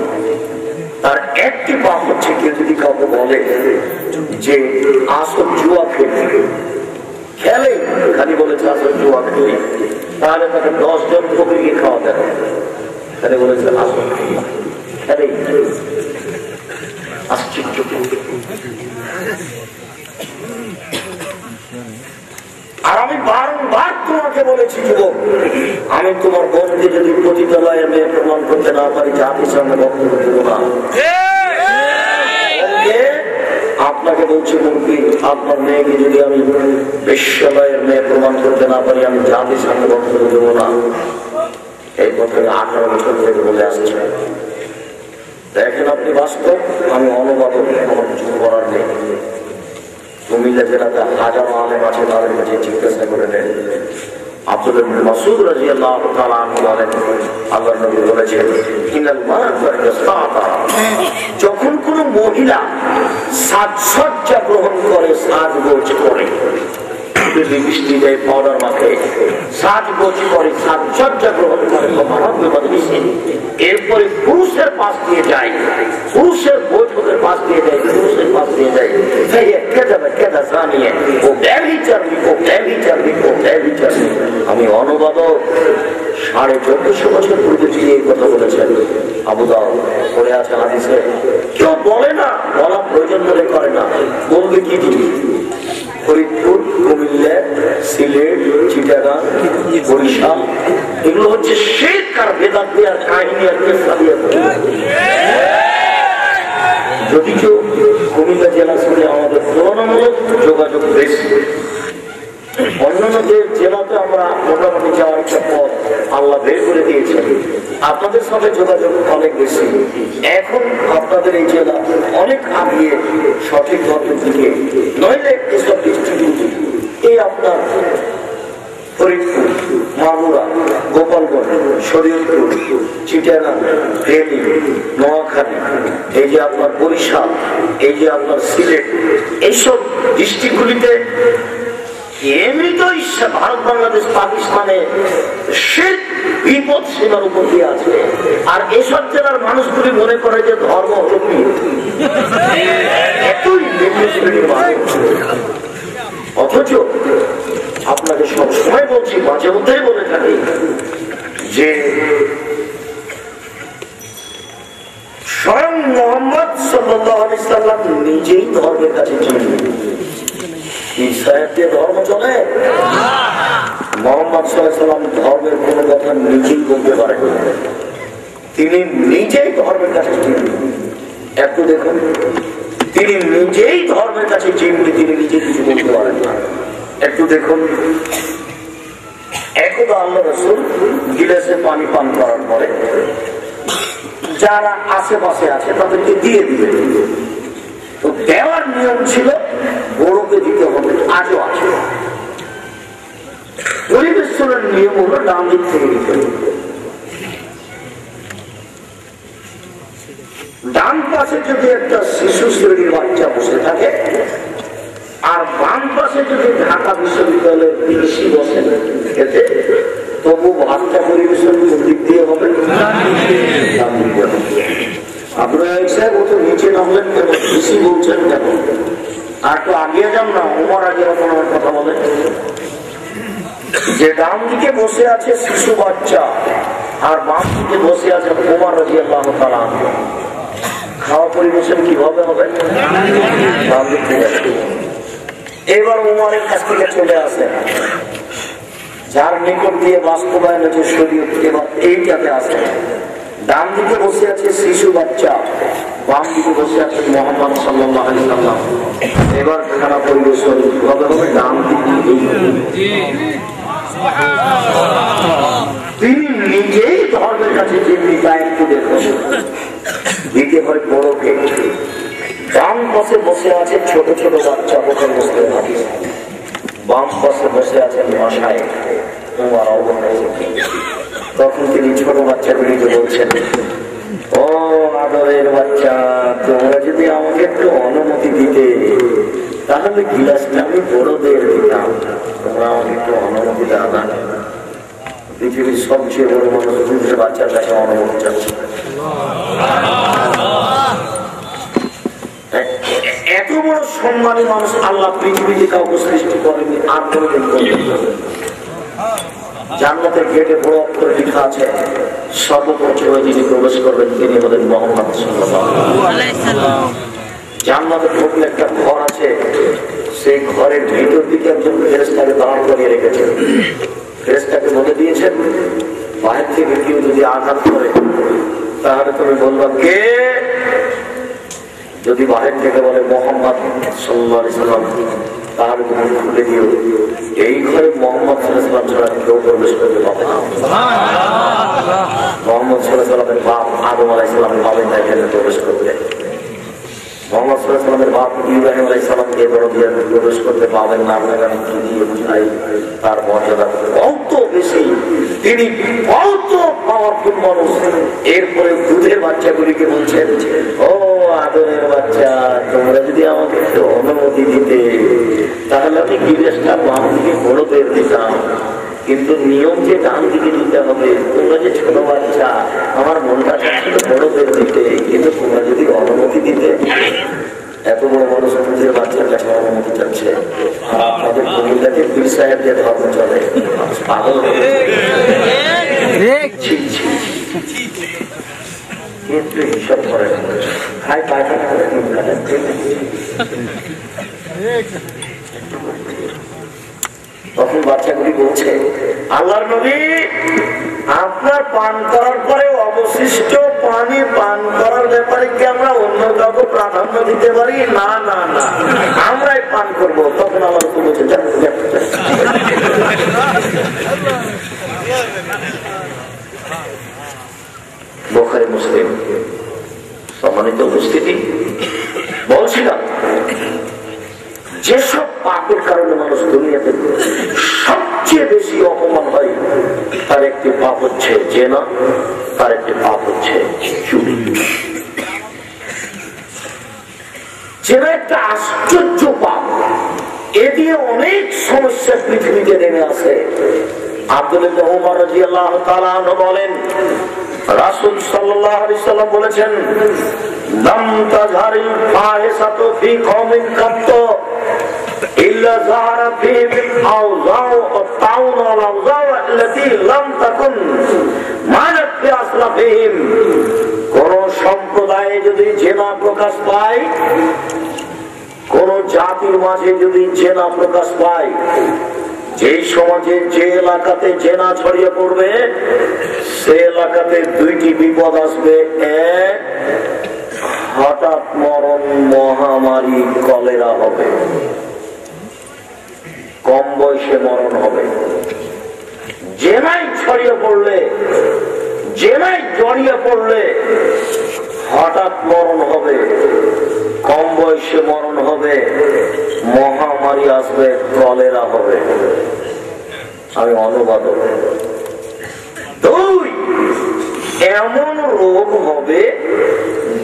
তার একটি পাপ হচ্ছে, কেউ যদি কাউকে বলে যে আসল জুয়া খেলে, খালি বলেছে আসল জুয়া খেলে, তাহলে তাকে 10 জন ফকিরকে খাওয়া দেয়। খালি বলেছে আসল খেলে, আশ্চর্য। আর আমি বারবার তোমাকে বলেছি, যুবক, আমি তোমার বোনকে যদি পতিতালয়ের মেয়ে প্রমাণ করতে না পারি, জাতির সামনে বক্তব্য দেব না। আপনাকে বলছি মুরব্বী, আপনার মেয়েকে যদি আমি বিশ্বলয়ের মেয়ে প্রমাণ করতে না পারি, আমি জাতির সামনে বক্তব্য দেব না। এই কথা 18 বছর থেকে বলে আসছে। দেখেন আপনি বাস্তব, আমি অনুবাদক, আমার কিছু করার নেই। কুমিল্লা জেলাতে হাজারো আলেম আছে, তাদের কাছে জিজ্ঞাসা করে নেন। আব্দুল্লাহ ইবনে মাসউদ রাদিয়াল্লাহু তাআলা আনহু বলেন, আল্লাহর নবী বলেছেন, ইন্নাল মারআতা ইয়াসতাতা, যখন কোন মহিলা সাজসজ্জা গ্রহণ করে, সাজগোজ করে, বৃষ্টি দেয়, পাউডার মাখে, সাজগোজ করে, সাজসজ্জা গ্রহণ করে, এরপরে পুরুষের পাশ দিয়ে যায়, পুরুষের বৈঠকের পাশ দিয়ে যায়, পুরুষের পাশ দিয়ে যায়, আমি অনুবাদক। 1450 বছর পূর্বে তিনি এই কথা বলেছেন। আবু দাউদ পড়ে আছে হাদিসে। কেউ বলে না, বলা প্রয়োজন মনে করে না, বলবে কি দিবি? ফরিদপুর, কুমিল্লা, সিলেট, চিটাগাং, বরিশাল, এগুলো হচ্ছে শিরক আর বেদাত আর কাহিনী আর কিসসা দিয়ে। যদিও কুমিল্লা জেলার সঙ্গে আমাদের তুলনামূলক যোগাযোগ বেশি, অন্যান্য জেলাতে আমরা মোটামুটি যাওয়ার একটা পথ আল্লাহ বের করে দিয়েছেন, আপনাদের সাথে যোগাযোগ অনেক বেশি। এখন আপনাদের এই জেলা অনেক আগিয়ে সঠিক পথের দিকে, নইলে এসব ডিস্ট্রিবিউট এই আপনার ফরিদপুর, মাগুরা, গোপালগঞ্জ, শরীয়তপুর, চিটাগাং, ফেনী, নোয়াখালী, এই যে আপনার বরিশাল, এই যে আপনার সিলেট, এইসব ডিস্ট্রিক্টগুলিতে এমনি তো ভারত, বাংলাদেশ, পাকিস্তানে সে বিপদ সীমার উপর দিয়ে আছে। আর এসব জেলার মানুষগুলি মনে করে যে ধর্ম হল এতই মানুষ। অথচ আপনাকে সবসময় বলছি, মাঝে মধ্যেই বলে থাকি যে স্বয়ং মোহাম্মদ সাল্লাল্লাহু আলাইহি সাল্লাম নিজেই ধর্মের কাছে চিনি। ধর্ম চলে? মোহাম্মদ সাল্লাল্লাহু আলাইহি সাল্লাম ধর্মের কোন কথা নিজেই বলতে পারেন, তিনি নিজেই ধর্মের কাছে চিনি। একটু দেখুন, তিনি নিজেই ধর্মের কাছে চিনতে, তিনি নিজে কিছু বলতে পারেন না। একটু দেখুন, একদা আল্লাহ রাসূল গিলাসে পানি পান করার পরে যারা আশেপাশে আছে তাদেরকে দিয়ে দিবেন। তো দেওয়ার নিয়ম ছিল বড়কে দিতে হবে, আজও আছে। পরিবেশনের নিয়ম হলো ডান দিক থেকে দিতে হবে। ডান পাশে যদি একটা শিশু শ্রেণীর বাচ্চা বসে থাকে আর বাম পাশে যদি ঢাকা বিশ্ববিদ্যালয়ের কৃষি বসেন, এতে তবু ভাতটা পরিবেশন দিক দিয়ে হবে, আপনারা ও তো নিচে নামলেন কেন, কৃষি বলছেন কেন? আর তো আগিয়ে যান না, ওমর আগে এখন আমার কথা বলেন। যে ডান দিকে বসে আছে শিশু বাচ্চা আর বাম দিকে বসে আছে ওমর রাদিয়াল্লাহু তাআলা আনহু, খাওয়া পরিবেশন কিভাবে হবে? ডান দিক থেকে। এবার ওমরের কাছ থেকে চলে আসে যার নিকট দিয়ে বাস্তবায়ন হচ্ছে শরীয়ত, এবার এইটাতে আসে। ডান দিকে বসে আছে শিশু বাচ্চা, বাম দিকে বসে আছে মুহাম্মদ সাল্লাল্লাহু আলাইহি ওয়াসাল্লাম। এবার খানা পরিবেশন কিভাবে হবে? ডান দিকে। তিনি নিজেই ধর্মের কাছে চিনি, তা একটু দেখুন। দিকে হয় বড়কে, ডান পাশে বসে আছে ছোট ছোট বাচ্চা, বসে বসতে থাকে। বাম পাশে বসে আছেন মশাই, তখন তিনি ছোট বাচ্চাগুলিকে বলছেন, ও আদরের বাচ্চা, তোমরা যদি আমাকে একটু অনুমতি দিতে তাহলে গিলাসটা আমি বড়দের দিতাম, তোমরা আমাকে একটু অনুমতি দাও না। পৃথিবীর সবচেয়ে বড় মানুষ দুধের বাচ্চার কাছে অনুমতি চাচ্ছে। এত বড় সম্মানী মানুষ আল্লাহ পৃথিবীতে কাউকে সৃষ্টি করেনি, আর কোনদিন করবেন না। জান্নাতের গেটে বড় অক্ষরে লেখা আছে, সর্বপ্রথমে যিনি প্রবেশ করবেন তিনি হলেন মুহাম্মদ সাল্লাল্লাহু আলাইহি ওয়াসাল্লাম। জান্নাতে ঢুকলে একটা ঘর আছে, সেই ঘরের ভিতর দিকে একজন ফেরেশতাকে দাঁড় করিয়ে রেখেছেন। ফেরেশতাকে বলে দিয়েছেন, বাহির থেকে কেউ যদি আঘাত করে তাহলে তুমি বলবা কে? যদি বাহির থেকে বলে মুহাম্মদ সাল্লাল্লাহু আলাইহি ওয়াসাল্লাম তাহলে তুমি খুলে দিও। এই ঘরে মুহাম্মদ সাল্লাল্লাহু আলাইহি ওয়াসাল্লাম ছাড়া কেউ প্রবেশ করতে পারবে না। মুহাম্মদ সাল্লাল্লাহু আলাইহি ওয়াসাল্লামের বাপ আদম আলাইহিস সালাম পাবেন না এখানে প্রবেশ করতে। মুহাম্মদ সাল্লাল্লাহু আলাইহি ওয়াসাল্লামের বাপ ইব্রাহিম আলাইহিস সালামকে বড় দিয়ে প্রবেশ করতে পাবেন না। আপনাকে আমি কি দিয়ে বুঝাই তার মর্যাদা কত বেশি, তিনি কত পাওয়ারফুল মানুষ। এরপরে দুধের বাচ্চাগুলিকে বলছেন, ও আদরের বাচ্চা, তোমরা যদি আমাকে একটু অনুমতি দিতে তাহলে আমি গিলাসটা বাম দিকে বড়দের দিতাম, কিন্তু নিয়ম যে ডান দিকে দিতে হবে। তোমরা যে ছোট বাচ্চা, আমার মনটা চাচ্ছিল বড়দের দিতে, কিন্তু তোমরা যদি অনুমতি দিতে। এত বড় মানুষ দুধের বাচ্চার কাছে অনুমতি চাচ্ছে, আর আপনাদের কুমিল্লাতে পীর সাহেবদের ধর্ম চলে। পাগল হিসাব করে খাই পায়খানা করে তখন বাচ্চাগুলি বলছে, আল্লাহর নবী, আপনার পান করার পরে অবশিষ্ট পানি পান করার ব্যাপারে কি আমরা অন্য কাউকে প্রাধান্য দিতে পারি? না না না, আমরাই পান করবো। তখন আমার বলছে, বুখারী মুসলিম। সম্মানিত উপস্থিতি, বলছিলাম যেসব পাপের কারণে মানুষ দুনিয়াতে সবচেয়ে বেশি অপমান হয় তার একটি পাপ হচ্ছে জেনা, তার একটি পাপ হচ্ছে চুরি। জেনা একটা আশ্চর্য পাপ, এ দিয়ে অনেক সমস্যা পৃথিবীতে নেমে আসে। আব্দুল্লাহ ইবনে উমর রাদিয়াল্লাহু তাআলা আনহু বলেন, রাসূল সাল্লাল্লাহু আলাইহি সাল্লাম বলেছেন, লাম তাযহারিল ফাহিশাতু ফি কওমিন কাত ইল্লা যাহারা ফীহিম আওযাউ তাউন ওয়াল আওযাউ আল্লাতী লাম তাকুন মানাত ফি আসলাফিহিম। কোন সম্প্রদায়ে যদি জেনা প্রকাশ পায়, কোন জাতির মাঝে যদি জেনা প্রকাশ পায়, যে সমাজে যে এলাকাতে জেনা ছড়িয়ে পড়বে সে এলাকাতে দুইটি বিপদ আসবে। এক, হঠাৎ মরণ, মহামারী, কলেরা হবে, কম বয়সে মরণ হবে। জেনাই ছড়িয়ে পড়লে, জেনাই জড়িয়ে পড়লে হঠাৎ মরণ হবে, কম বয়সে মরণ হবে, মহামারী আসবে, কলেরা হবে। আমি অনুবাদ, দুই, এমন রোগ হবে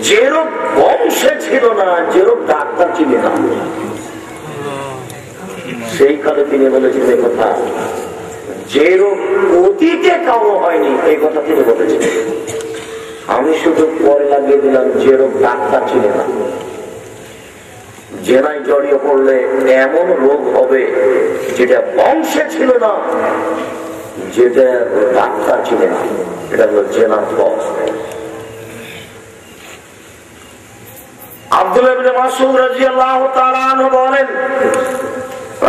যে রোগ বংশে ছিল না, যে রোগ ডাক্তার চিনি না। সেই কালে তিনি বলেছিলেন এই কথা, যে রোগ অতীতে কারো হয়নি, এই কথা তিনি বলেছিলেন। আমি শুধু পরে লাগিয়ে দিলাম, যে রোগ ডাক্তার চিনে না। জেনায় জড়িয়ে পড়লে এমন রোগ হবে যেটা বংশে ছিল না, যেটা ডাক্তার চিনে না। এটা হলো জেনার ফল। আব্দুল্লাহ ইবনে মাসউদ রাদিয়াল্লাহু তাআলা আনহু বলেন,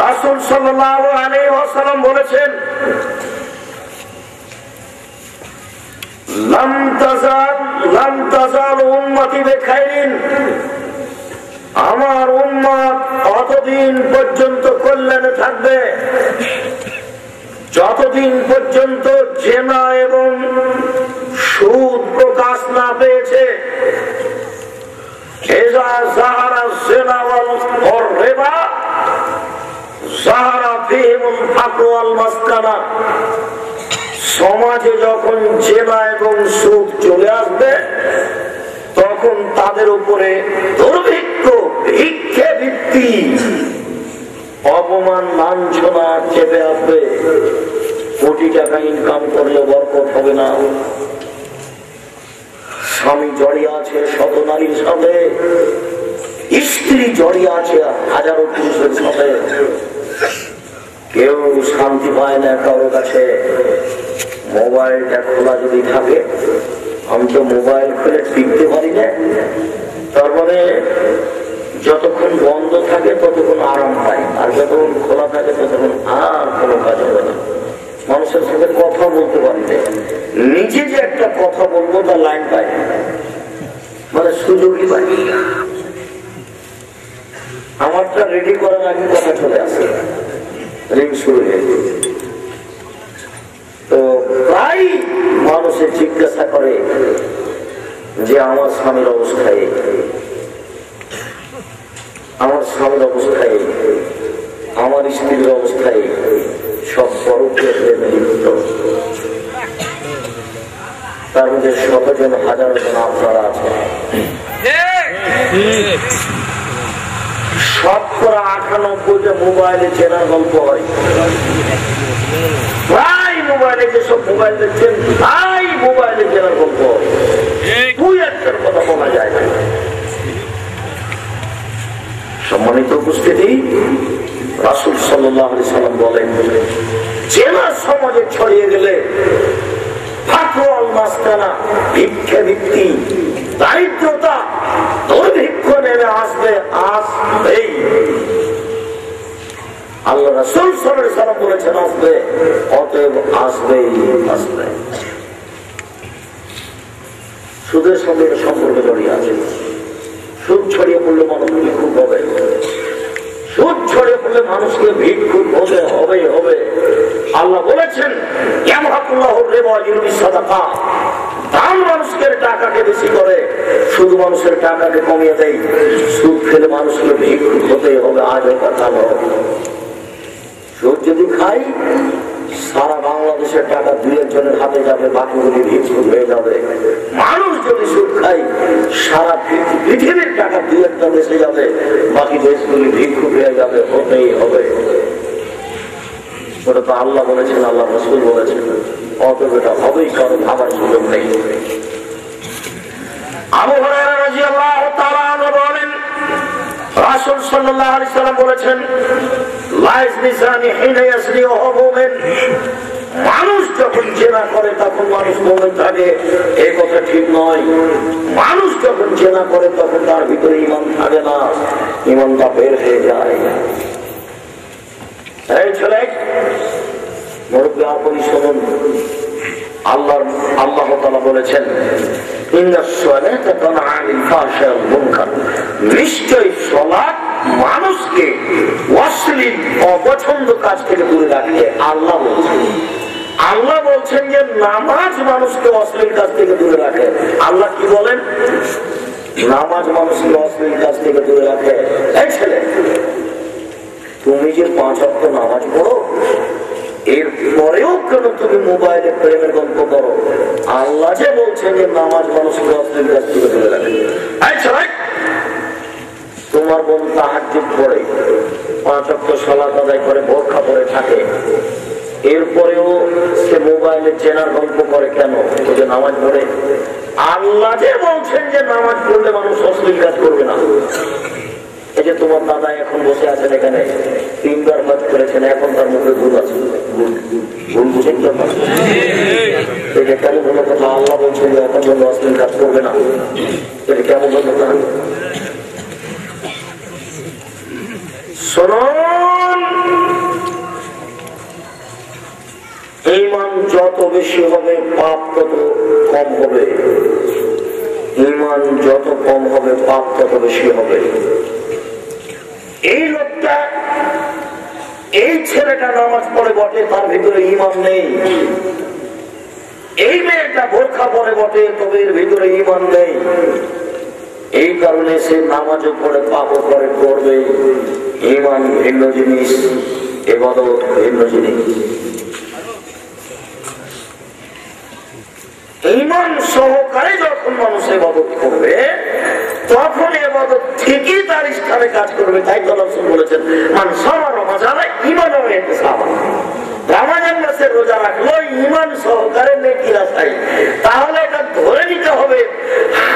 রাসূল সাল্লাল্লাহু আলাইহি ওয়াসাল্লাম বলেছেন, লাম তাজাল উম্মতি বিখাইরিন, আমার উম্মত ততদিন পর্যন্ত কল্যাণে থাকবে যতদিন পর্যন্ত জেনা এবং সুদ প্রকাশ না পেয়েছে। ইযা যাহারা যিনা ওয়াল রিবা যাহারা ফীহিমুল ফাকর ওয়াল মাসকানা, সমাজে যখন জেনা এবং সুদ চলে আসবে তখন তাদের উপরে দুর্ভিক্ষ, ভিক্ষে বৃত্তি, অপমান, লাঞ্ছনা চেপে আসবে। কোটি টাকা ইনকাম করলে বরকত হবে না। স্বামী জড়িয়ে আছে শত নারীর সাথে, স্ত্রী জড়িয়ে আছে হাজারো পুরুষের সাথে, কেউ শান্তি পায় না কারোর কাছে। মোবাইলটা খোলা যদি থাকে, আমি তো মোবাইল খুলে টিপতে পারি না, তার মানে যতক্ষণ বন্ধ থাকে ততক্ষণ আরাম পাই, আর যতক্ষণ খোলা থাকে ততক্ষণ আর কোনো কাজ হবে না। মানুষের সাথে কথা বলতে পারি না, নিজে যে একটা কথা বলবো তার লাইন পাই, মানে সুযোগই পাই। আমারটা রেডি করার আগে কথা চলে আসে, রিং শুরু হয়ে। তো প্রায় মানুষের জিজ্ঞাসা করে যে আমার স্বামীর অবস্থায়, আমার স্বামীর অবস্থায়, আমার স্ত্রীর অবস্থায় সব পরকীয় প্রেমে লিপ্ত। তার মধ্যে শতজন হাজার জন আপনারা আছেন। শতকরা 98টা মোবাইলে চেনার গল্প হয়। প্রায় মোবাইলে যেসব মোবাইল দেখছেন তাই মোবাইলে চেনার গল্প হয়। দুই একটার কথা বলা যায় না। সম্মানিত উপস্থিতি, রাসূল সাল্লাল্লাহু আলাইহি সাল্লাম বলেন, জেনা সমাজে ছড়িয়ে গেলে ফাকর মাসকানা, ভিক্ষা বৃত্তি, দারিদ্রতা, দুর্ভিক্ষ নেমে আসবে, আসবেই। আল্লাহ রাসূল সাল্লাল্লাহু আলাইহি সাল্লাম বলেছেন আসবে, অতএব আসবেই আসবে। সুদের সঙ্গে সম্পর্ক জড়িয়ে আছে। সুদ ছড়িয়ে পড়লে মানুষ ভিক্ষুক হবে, সুদ ছড়িয়ে পড়লে মানুষকে ভিক্ষুক হতে হবে হবে। আল্লাহ বলেছেন, দান মানুষকে টাকাকে বেশি করে, শুধু মানুষের টাকাকে কমিয়ে দেয়। সুদ খেলে মানুষকে ভিক্ষুক হতে হবে, আজ কথা নয়। সুদ যদি খাই সারা বাংলাদেশের টাকা দুই একজনের হাতে যাবে, বাকিগুলি ভিক্ষুক হয়ে যাবে। মানুষ যদি সুদ খায় সারা পৃথিবীর টাকা দুই একটা দেশে যাবে, বাকি দেশগুলি ভিক্ষুক হয়ে যাবে, হতেই হবে। ওটা তো আল্লাহ বলেছেন, আল্লাহ রাসূল বলেছেন, অতএব এটা হবেই, কারো ভাবার সুযোগ নেই। আবু হুরায়রা রাদিয়াল্লাহু তাআলা আনহু বলেন, রাসূল সাল্লাল্লাহু আলাইহি সাল্লাম বলেছেন, লা ইয়াজনি যানি হিনা ইয়াজনি ওয়া হুয়া মুমিন। মানুষ যখন জেনা করে তখন মানুষ মুমিন থাকে, এই কথা ঠিক নয়। মানুষ যখন জেনা করে তখন তার ভিতরে ঈমান থাকে না, ঈমানটা বের হয়ে যায়। এই ছেলে, মুরব্বি আপনি শুনুন, আল্লাহ তাআলা বলেছেন, নিশ্চয়ই সালাত মানুষকে অশ্লীল অপছন্দ কাজ থেকে দূরে রাখে। আল্লাহ বলছেন যে নামাজ মানুষকে অশ্লীল কাজ থেকে দূরে রাখে। আল্লাহ কি বলেন? নামাজ মানুষকে অশ্লীল কাজ থেকে দূরে রাখে। এই ছেলে, তুমি যে 5 ওয়াক্ত নামাজ পড়ো, এরপরেও কেন তুমি মোবাইলে প্রেমের গল্প করো? আল্লাহ যে বলছেন যে নামাজ মানুষকে অশ্লীল কাজ থেকে দূরে রাখে। তোমার বোন তাহাজ্জুদ পড়ে, 5 ওয়াক্ত সালাত আদায় করে, বোরখা পরে থাকে, এরপরেও সে মোবাইলে চেনার গল্প করে কেন? ও যে নামাজ পড়ে। আল্লাহ যে বলছেন যে নামাজ পড়লে মানুষ অশ্লীল কাজ করবে না। এই যে তোমার দাদা এখন বসে আছেন এখানে, 3 বার হজ করেছেন, এখন তার মুখে ভুল আছে, ভুল বুঝেন তো? এটা কেমন হলো কথা? আল্লাহ বলছেন যে এখন জন্য অশ্লীল কাজ করবে না, এটা কেমন হলো না? শুনুন, ঈমান যত বেশি হবে পাপ তত কম হবে, ঈমান যত কম হবে পাপ তত বেশি হবে। এই লোকটা, এই ছেলেটা নামাজ পড়ে বটে, তার ভিতরে ঈমান নেই। এই মেয়েটা বোরখা পরে বটে, তবে এর ভিতরে ঈমান নেই। এই কারণে সে নামাজও পড়ে, পাপও করে, করবে। ঈমান ভিন্ন জিনিস, ইবাদত ভিন্ন জিনিস। ঈমান সহকারে যখন মানুষ ইবাদত করবে, তখন ইবাদত ঠিকই তার স্থানে কাজ করবে। তাই তো রাসূল বলেছেন, মান সামা রমাজান ঈমানান ওয়া ইহতিসাবান। রমজান মাসে রোজা রাখলো ঈমান সহকারে, নেকির আশায়, তাহলে এটা ধরে নিতে হবে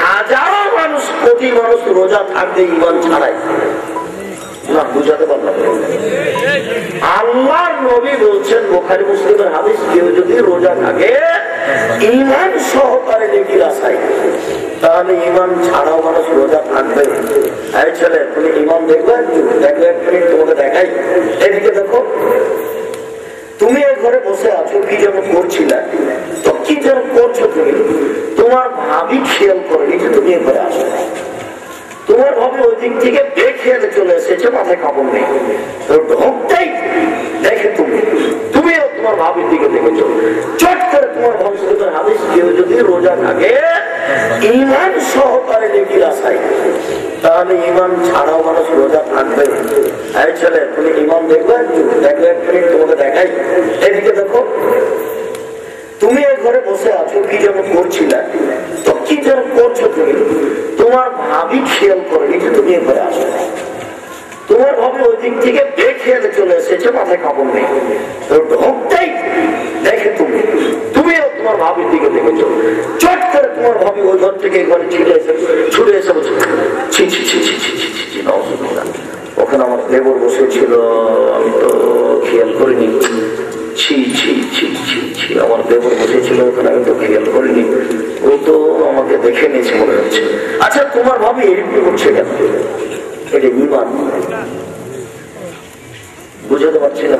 হাজারো মানুষ, কোটি মানুষ রোজা থাকবে ঈমান ছাড়াই। না, বুঝাতে পারলাম? আল্লাহর নবী বলছেন, বুখারী মুসলিমের হাদিস, কেউ যদি রোজা থাকে ঈমান সহকারে নেকির আশায়, তাহলে ঈমান ছাড়াও মানুষ রোজা থাকবে। এই ছেলে, তুমি ঈমান দেখবে? দেখো, এক মিনিট তোমাকে দেখাই। এদিকে দেখো, তুমি এই ঘরে বসে আছো, কি যেন করছিলে, তো কি যেন করছো তুমি, তোমার ভাবি খেয়াল করে যে তুমি এই ঘরে আসো। তোমার ভাবি ওই দিক থেকে দেখে চলে এসেছে, মাথায় কাপড় নেই, তো ঢোকটাই দেখে তুমিও তোমার ভাবির দিকে দেখেছো। চট করে তোমার ভবিষ্যতের হাদিস, কেউ যদি রোজা থাকে ঈমান সহকারে নেকির আশায়, তাহলে ঈমান ছাড়াও মানুষ রোজা থাকবে। এই ছেলে, তুমি ঈমান দেখবে? দেখো, এক মিনিট তোমাকে দেখাই। এদিকে দেখো, তুমি এই ঘরে বসে আছো, কি যেন করছিলে, তো কি যেন করছো তুমি, তোমার ভাবি খেয়াল করে যে তুমি এই ঘরে আসো। তোমার ভাবি ওই দিক থেকে দেখে চলে এসেছে, মাথায় কাপড় নেই, তো ঢোকটাই দেখে তুমিও তোমার ভাবির দিকে দেখেছো। চট করে তোমার ভাবি ওই ঘর থেকে এই ঘরে ছুটে এসে বলছে, ছি ছি ছি ছি ছি ছি ছি, ওখানে আমার দেবর বসেছিল, আমি তো খেয়াল করিনি। ছি ছি ছি ছি ছি, আমার দেবর বসেছিল ওখানে, আমি তো খেয়াল করিনি, ও তো আমাকে দেখে নিয়েছে মনে হচ্ছে। আচ্ছা, তোমার ভাবি এরকম করছে কেন? এটা ঈমান। বুঝাতে পারছি না?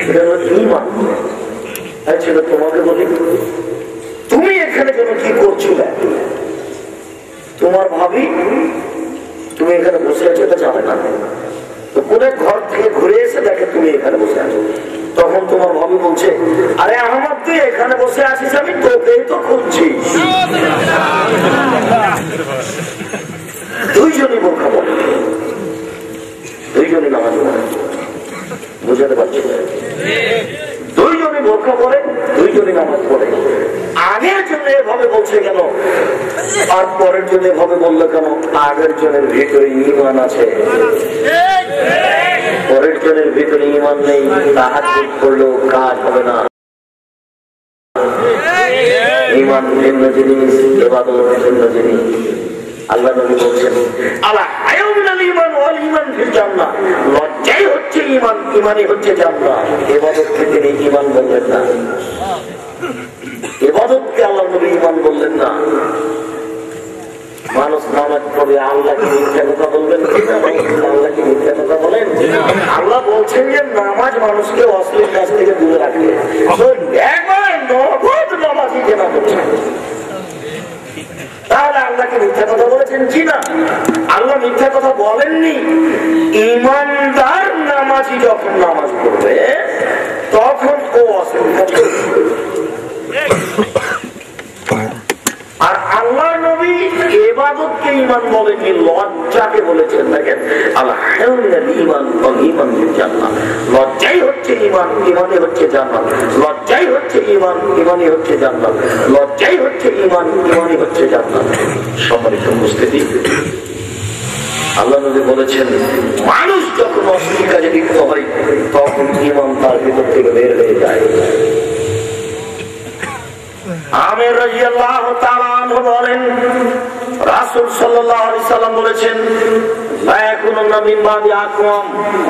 এটা হলো ঈমান। আচ্ছা, তোমাকে বলি, তুমি এখানে যেন কি করছিলে? তোমার ভাবি তুমি এখানে বসে আছো এটা জানে না, তো কোনে ঘর থেকে ঘুরে এসে দেখে তুমি এখানে বসে আছো, তখন তোমার ভাবি বলছে, আরে আহমদ, তুই এখানে বসে আছিস, আমি তোকেই তো খুঁজছি। দুইজনই বোরখা পরে, দুইজনই নামাজ পড়ে। বুঝাতে পারছি? দুইজনে বোরকা পরে, দুইজনে নামাজ পড়ে। আগের জন্য এভাবে বলছে কেন, আর পরের জন্য এভাবে বললো কেন? আগের জনের ভিতরে ঈমান আছে, পরের জনের ভিতরে ঈমান নেই। তাহাজ্জুদ করলেও কাজ হবে না। ঈমান ভিন্ন জিনিস, ইবাদত ভিন্ন জিনিস। আল্লাহ নবী বলছেন আলা হায়াউ মিনাল ঈমান ওয়াল ঈমান ফিল জান্নাহ, লজ্জাই হচ্ছে ঈমান, ঈমানই হচ্ছে জান্নাত। ইবাদতকে তিনি ঈমান বললেন না, ইবাদতকে আল্লাহ নবী ঈমান বললেন না। মানুষ নামাজ পড়ে আল্লাহকে মিথ্যা কথা বলবেন, আল্লাহকে মিথ্যা কথা বলেন। আল্লাহ বলছেন যে নামাজ মানুষকে অশ্লীল কাজ থেকে দূরে রাখে। একবার নগদ নামাজই কেনা করছে, তাহলে আল্লাহকে মিথ্যা কথা বলেছেন? জি না, আল্লাহ মিথ্যা কথা বলেননি। ইমানদার নামাজি যখন নামাজ পড়বে তখন ও অশ্লীল। আর আল্লাহ নবী ইবাদতকে ঈমান বলেননি, লজ্জাকে বলেছেন। দেখেন আল্লাহ ঈমান ওয়াল ঈমান ফিল জান্নাহ, লজ্জাই হচ্ছে ঈমান, ঈমানই হচ্ছে জান্নাত। লজ্জাই হচ্ছে ঈমান, ঈমানই হচ্ছে জান্নাত। লজ্জাই হচ্ছে ঈমান, ঈমানই হচ্ছে জান্নাত। সম্মানিত উপস্থিতি, আল্লাহ নবী বলেছেন মানুষ যখন অশ্লীল কাজে লিপ্ত হয় তখন ঈমান তার ভিতর থেকে বের হয়ে যায়। আমির রাদিয়াল্লাহু তাআলা আনহু বলেন রাসূল সাল্লাল্লাহু আলাইহি সাল্লাম বলেছেন লা ইয়াকুনুনা মিন বাদি আকওয়াম,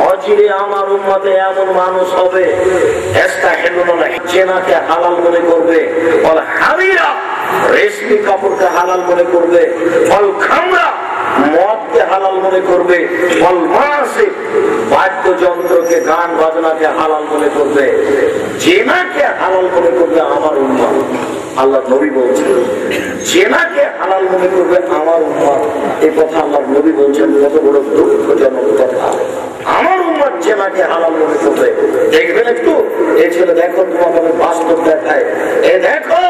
অচিরে আমার উম্মতে এমন মানুষ হবে ইস্তাহিলুনা জিনাকে হালাল মনে করবে, ওয়াল হারিরা রেশমি কাপড়কে হালাল মনে করবে, ওয়াল খামরা মদকে হালাল মনে করবে, ওয়াল মাসিক বাদ্যযন্ত্রকে গান বাজনাকে হালাল মনে করবে, জিনাকে হালাল মনে করবে আমার উম্মত। আল্লাহ নবী বলছেন জিনাকে হালাল মনে করবে আমার উম্মত। এই কথা আল্লাহ নবী বলছেন, কত বড় দুঃখজনক কথা। আমার উম্মত জিনাকে হালাল মনে করবে। দেখবেন একটু এই ছেলে, দেখো তোমাকে আমি বাস্তব দেখায়। এ দেখো,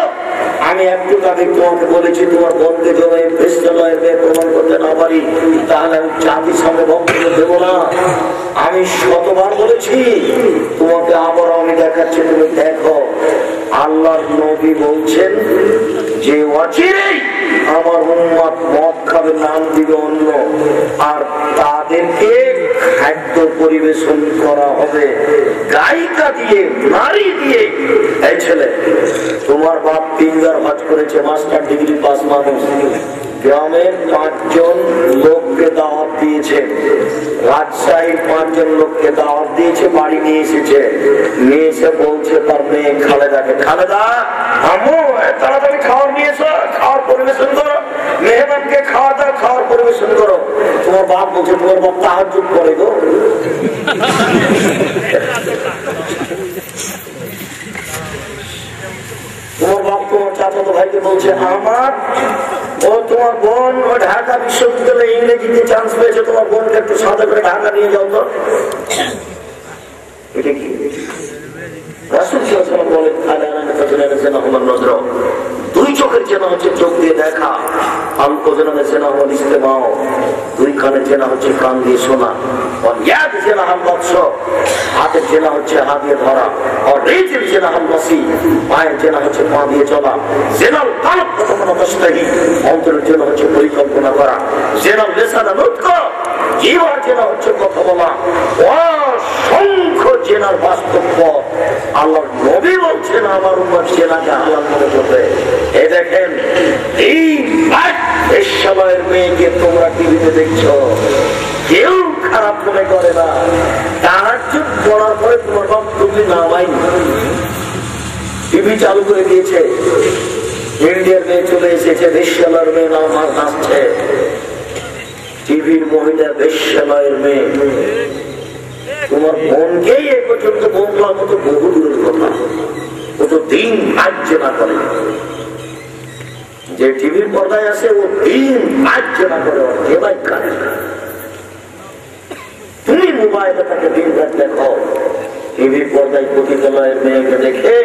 আমি একটু আগে তোমাকে বলেছি তোমার বোনকে জমে বিশ্বলয়ের মেয়ে প্রমাণ করতে না পারি তাহলে আমি জাতির সামনে বক্তব্য দেব না। আমি শতবার বলেছি, তোমাকে আবার আমি দেখাচ্ছি, তুমি দেখো। আল্লাহর নবী বলছেন যে অচিরেই আমার উম্মত মদ খাবে, নাম দিবে অন্য, আর তাদেরকে খাদ্য পরিবেশন করা হবে গায়িকা দিয়ে, নারী দিয়ে। এই ছেলে, তোমার বাপ 3বার হজ করেছে, মাস্টার ডিগ্রি পাস মানুষ, গ্রামের 5 জন লোককে দাওয়াত দিয়েছে, রাজশাহীর 5 জন লোককে দাওয়াত দিয়েছে, বাড়ি নিয়ে এসেছে। নিয়ে এসে বলছে তার মেয়ে খালেদাকে, খালেদা আম্মু তাড়াতাড়ি খাওয়ার নিয়েছো, খাওয়ার পরিবেশন করো, মেহমানকে খাওয়া দাও, খাওয়ার পরিবেশন করো। তোমার বাপ বলছে, তোমার বাপ তাহাজ্জুদ করে গো। তোমার বাপ তোমার চাচাতো ভাইকে বলছে, আমার ও তোমার বোন ও ঢাকা বিশ্ববিদ্যালয়ে ইংরেজিতে চান্স পেয়েছে, তোমার বোনকে একটু সাথে করে ঢাকা নিয়ে যাও তো। এটা কি রাসূল সাল্লাল্লাহু আলাইহি ওয়াসাল্লাম বলেন, দুই চোখের চেনা হচ্ছে চোখ দিয়ে দেখা, চেনা হল ইস্তেমাও, দুই কানের চেনা হচ্ছে কান দিয়ে শোনা, হাতের চেনা হচ্ছে হাত দিয়ে ধরা, আর রেজের চেনা হল বাসি, পায়ের চেনা হচ্ছে পা দিয়ে চলা, জেনাল কালব প্রথমতাহি, অন্তরের চেনা হচ্ছে পরিকল্পনা করা, জেনাল লেসানা নুতক, জিহ্বার চেনা হচ্ছে কথা বলা, অসংখ্য চেনার বাস্তব পথ। আল্লাহর নবী বলছেন আমার উম্মত চেনাকে হালাল মনে করবে। এই দেখেন, এই সময়ের মেয়েকে তোমরা টিভিতে দেখছো, কেউ খারাপ মনে করে না। তাহাজ্জুদ পড়ার পরে তোমার বাপ তুমি নামাই টিভি চালু করে দিয়েছে, ইন্ডিয়ার মেয়ে চলে এসেছে, বেশ্যালয়ের মেয়ে নামাজ আসছে, টিভির মহিলা বেশ্যালয়ের মেয়ে। তোমার বোনকেই এ পর্যন্ত বললাম মতো বহু দূরের কথা, ও তো দিন কাজ না করে। যে টিভির পর্দায় আছে ও দিন কাজ না করে, তুমি মোবাইলে তাকে দিন রাত দেখো। টিভির পর্দায় পতিতালয়ের মেয়েকে দেখে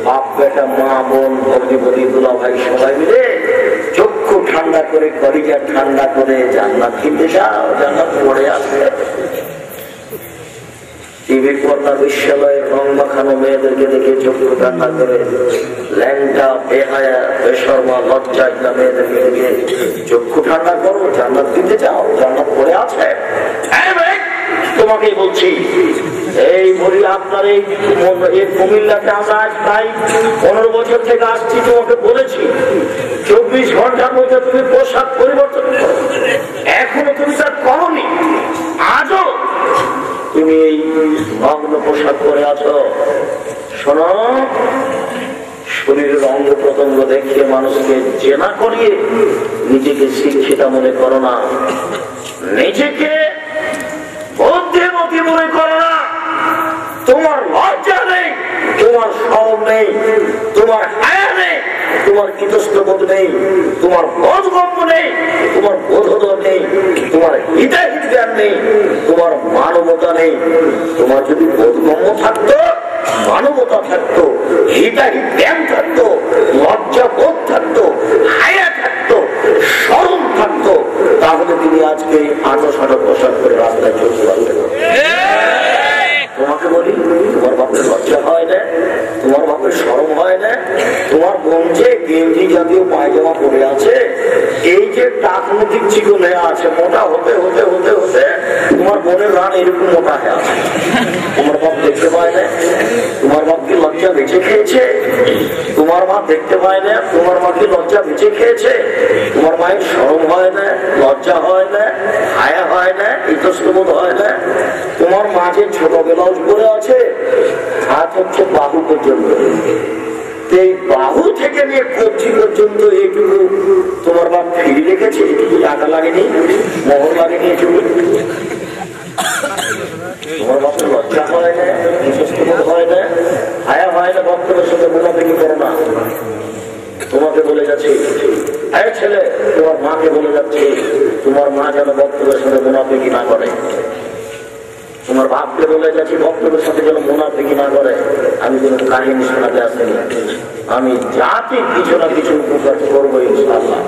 বাপ বেটা, মা বোন, ভগ্নিপতি, দুলা ভাই সবাই মিলে চক্ষু ঠান্ডা করে, কলিজা ঠান্ডা করে জান্নাত কিনতে যাও, জান্নাত পড়ে আসবে। টিভি পর্দা বিশ্বলয়ের রং মাখানো মেয়েদেরকে দেখে চক্ষু কান্না করে, ল্যাংটা বেহায়া বেশরমা লজ্জাহীনা মেয়েদেরকে দেখে চক্ষু ঠান্ডা করো। জান্নাত দিতে চাও? জান্নাত পড়ে আছে। তোমাকেই বলছি, এই বলি আপনার এই কুমিল্লাতে আমরা আজ প্রায় 15 বছর থেকে আসছি। তোমাকে বলেছি 24 ঘন্টার মধ্যে তুমি পোশাক পরিবর্তন করো, এখনো তুমি তার করনি। আজও তুমি এই ভগ্ন পোশাক পরে আছো। শোনো, শরীরের অঙ্গ প্রত্যঙ্গ দেখিয়ে মানুষকে জেনা করিয়ে নিজেকে শিক্ষিতা মনে করো না, নিজেকে বুদ্ধিমতী মনে করো না। তোমার লজ্জা নেই, তোমার শরম নেই, তোমার হায়া নেই, তোমার ইতস্তবোধ নেই, তোমার বোধগম্য নেই, তোমার বোধোদয় নেই, তোমার হিতাহিত জ্ঞান নেই, তোমার মানবতা নেই। তোমার যদি বোধগম্য থাকতো, মানবতা থাকতো, হিতাহিত জ্ঞান থাকতো, লজ্জা বোধ থাকতো, হায়া থাকতো, শরম থাকতো, তাহলে তুমি আজকে আটো সাটো পোশাক করে রাস্তায় চলতে পারবে। তোমাকে বলি, তোমার বাপের লজ্জা হয় না, তোমার বাপের শরম হয় না? তোমার বোন যে গেঞ্জি জাতীয় পায়জামা পরে আছে, এই যে টাকনৈতিক চিকন হয়ে আছে, মোটা হতে হতে হতে হতে তোমার বোনের রান এরকম মোটা হয়ে আছে, তোমার বাপ দেখতে পায় না? তোমার বাপ কি লজ্জা বেঁচে খেয়েছে? তোমার মা দেখতে পায় না? তোমার মা কি লজ্জা বেঁচে খেয়েছে? তোমার মায়ের শরম হয় না, লজ্জা হয় না, হায়া হয় না, ইতস্তবোধ হয় না? তোমার মা যে ছোট ব্লাউজ পরে আছে, হাত হচ্ছে বাহু পর্যন্ত, এই বাহু থেকে নিয়ে কবজি পর্যন্ত এইটুকু তোমার বাপ ফিরে রেখেছে। এটুকু টাকা লাগেনি, মোহর লাগেনি, এটুকু তোমার বাপের লজ্জা হয় না, ইতস্তবোধ হয় না, হায়া হয় না? বক্তব্যের সাথে মুনাফিকি করো না। তোমাকে বলে যাচ্ছি, এই ছেলে, তোমার মাকে বলে যাচ্ছি, তোমার মা যেন বক্তব্যের সাথে মুনাফিকি না করে। তোমার বাপকে বলে যাচ্ছি, বক্তব্যের সাথে যেন মুনাফিকি না করে। আমি কোন কাহিনী শোনাতে আসিনি, আমি জাতির কিছু না কিছু উপকার করবো ইনশাআল্লাহ।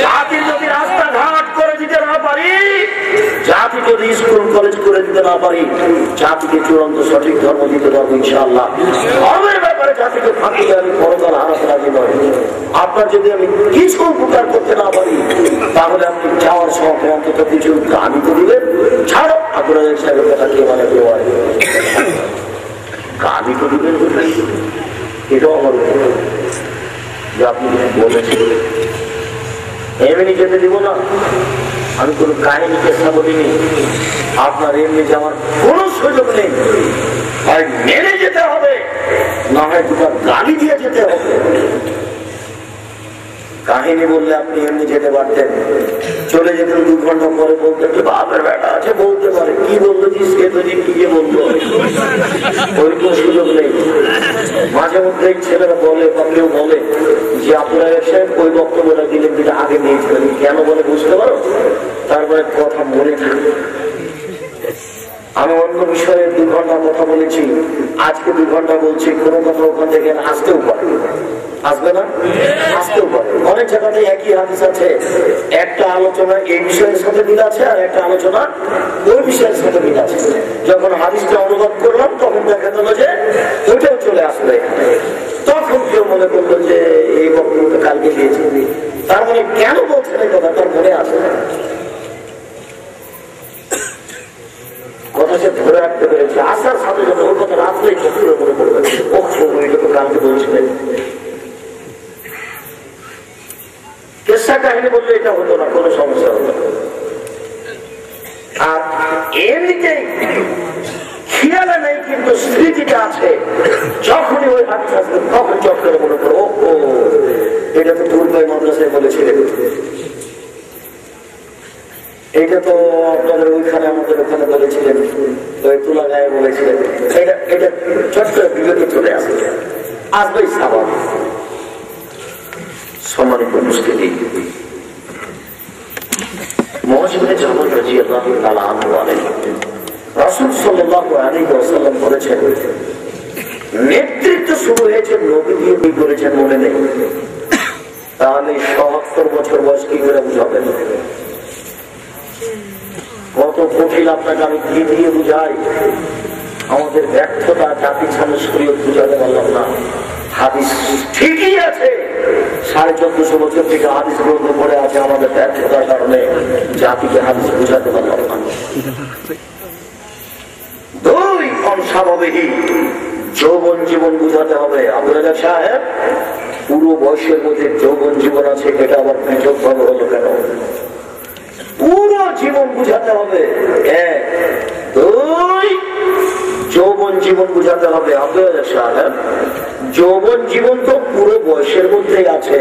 জাতি যদি রাস্তাঘাট করে দিতে না পারি, জাতি যদি স্কুল কলেজ করে দিতে না পারি, জাতিকে চূড়ান্ত সঠিক ধর্ম দিতে পারবো ইনশাআল্লাহ। ধর্মের ব্যাপারে জাতিকে ফাঁকি আমি পরকাল হারাতে রাজি নয়। আপনার যদি আমি কিছু উপকার করতে না পারি, তাহলে আপনি যাওয়ার সময় অন্তত কিছু গালি তো দিবেন। ছাড়ো, আপনার সাহেবের কথা কে মানে কেউ হয়, গালি তো দিবেন, এটাও আমার যে আপনি বলেছেন। এমনি যেতে দিব না, আমি কোন কাহিনী চেষ্টা করিনি। আপনার এমনি যাওয়ার কোন সুযোগ নেই, হয় মেনে যেতে হবে, না হয় দুটো গালি দিয়ে যেতে হবে। কাহিনী বললে আপনি এমনি যেতে পারতেন, চলে যেতেন 2 ঘন্টা পরে, বলতেন যে বাপের বেটা আছে, বলতে পারে। কি বললো যে সে তো কি যে বললো, ওই কোন সুযোগ নেই। মাঝে মধ্যে ছেলেরা বলে বা কেউ বলে যে আপনারা এসে ওই বক্তব্যটা দিলেন, যেটা আগে নিয়েছিলেন, কেন বলে বুঝতে পারো? তারপরে কথা মনে থাকে। আমি অন্য বিষয়ে 2 ঘন্টা কথা বলেছি, আজকে 2 ঘন্টা বলছি। কোনো কথা ওখান থেকে আসতেও পারে, আসবে না? আসতেও পারে। অনেক জায়গাতে একই হাদিস আছে, একটা আলোচনা এই বিষয়ের সাথে মিল আছে, আর একটা আলোচনা ওই বিষয়ের সাথে মিল আছে। যখন হাদিসটা অনুবাদ করলাম, তখন দেখা গেল যে ওইটাও চলে আসলো এখানে। তখন কেউ মনে করলো যে এই বক্তব্য কালকে দিয়েছে, তার মানে কেন বলছেন এই কথা তার মনে আসে না। কথা সে ধরে রাখতে পেরেছে, আসার সাথে সাথে ওর কথা রাখলেই চোখ করে মনে করবে, এটা তো কালকে বলছিলেন। কেসা কাহিনী বললে এটা হতো না, কোনো সমস্যা হতো না। আর এমনিতেই খেয়ালে নেই, কিন্তু স্মৃতিটা আছে। যখনই ওই হাদিস আসবে, তখন চট করে মনে করো, ও এটা তো দুর্গয় মাদ্রাসায় বলেছিলেন, এইটা তো আপনাদের ওইখানে আমাদের ওখানে বলেছিলেন, ওই তুলা গায়ে বলেছিলেন। এটা চট করে বিবেকে চলে আসবে, আসবেই স্বাভাবিক। সম্মানিত মুসলিম, মুআযিবনে জাবাল রাদিয়াল্লাহু তাআলা আনহু বলেন, রাসূল সাল্লাল্লাহু আলাইহি ওয়াসাল্লাম বলেছেন, নেতৃত্ব শুরু হয়েছে নবী দিয়ে করেছেন, মনে নেই? তাহলে ৭৭ বছর বয়স কি করে বুঝাবেন? কত কঠিন আপনাকে আমি কি দিয়ে বুঝাই। আমাদের ব্যর্থতা জাতির সামনে শরীয়ত বুঝাতে পারলাম না। হাদিস ঠিকই আছে, 1450 বছর থেকে হাদিস গ্রন্থ পড়ে আছে, আমাদের ব্যর্থতার কারণে জাতিকে হাদিস বুঝাতে পারলাম না। দুই, অস্বাভাবিক যৌবন জীবন বুঝাতে হবে। আব্দুল রাজ্জাক সাহেব, পুরো বয়সের মধ্যে যৌবন জীবন আছে, এটা আবার পৃথক ভাবে হলো কেন? পুরো জীবন বুঝাতে হবে। এক, দুই, যৌবন জীবন বুঝাতে হবে। আব্দুল রাজ্জাক সাহেব, যৌবন জীবন তো পুরো বয়সের মধ্যেই আছে,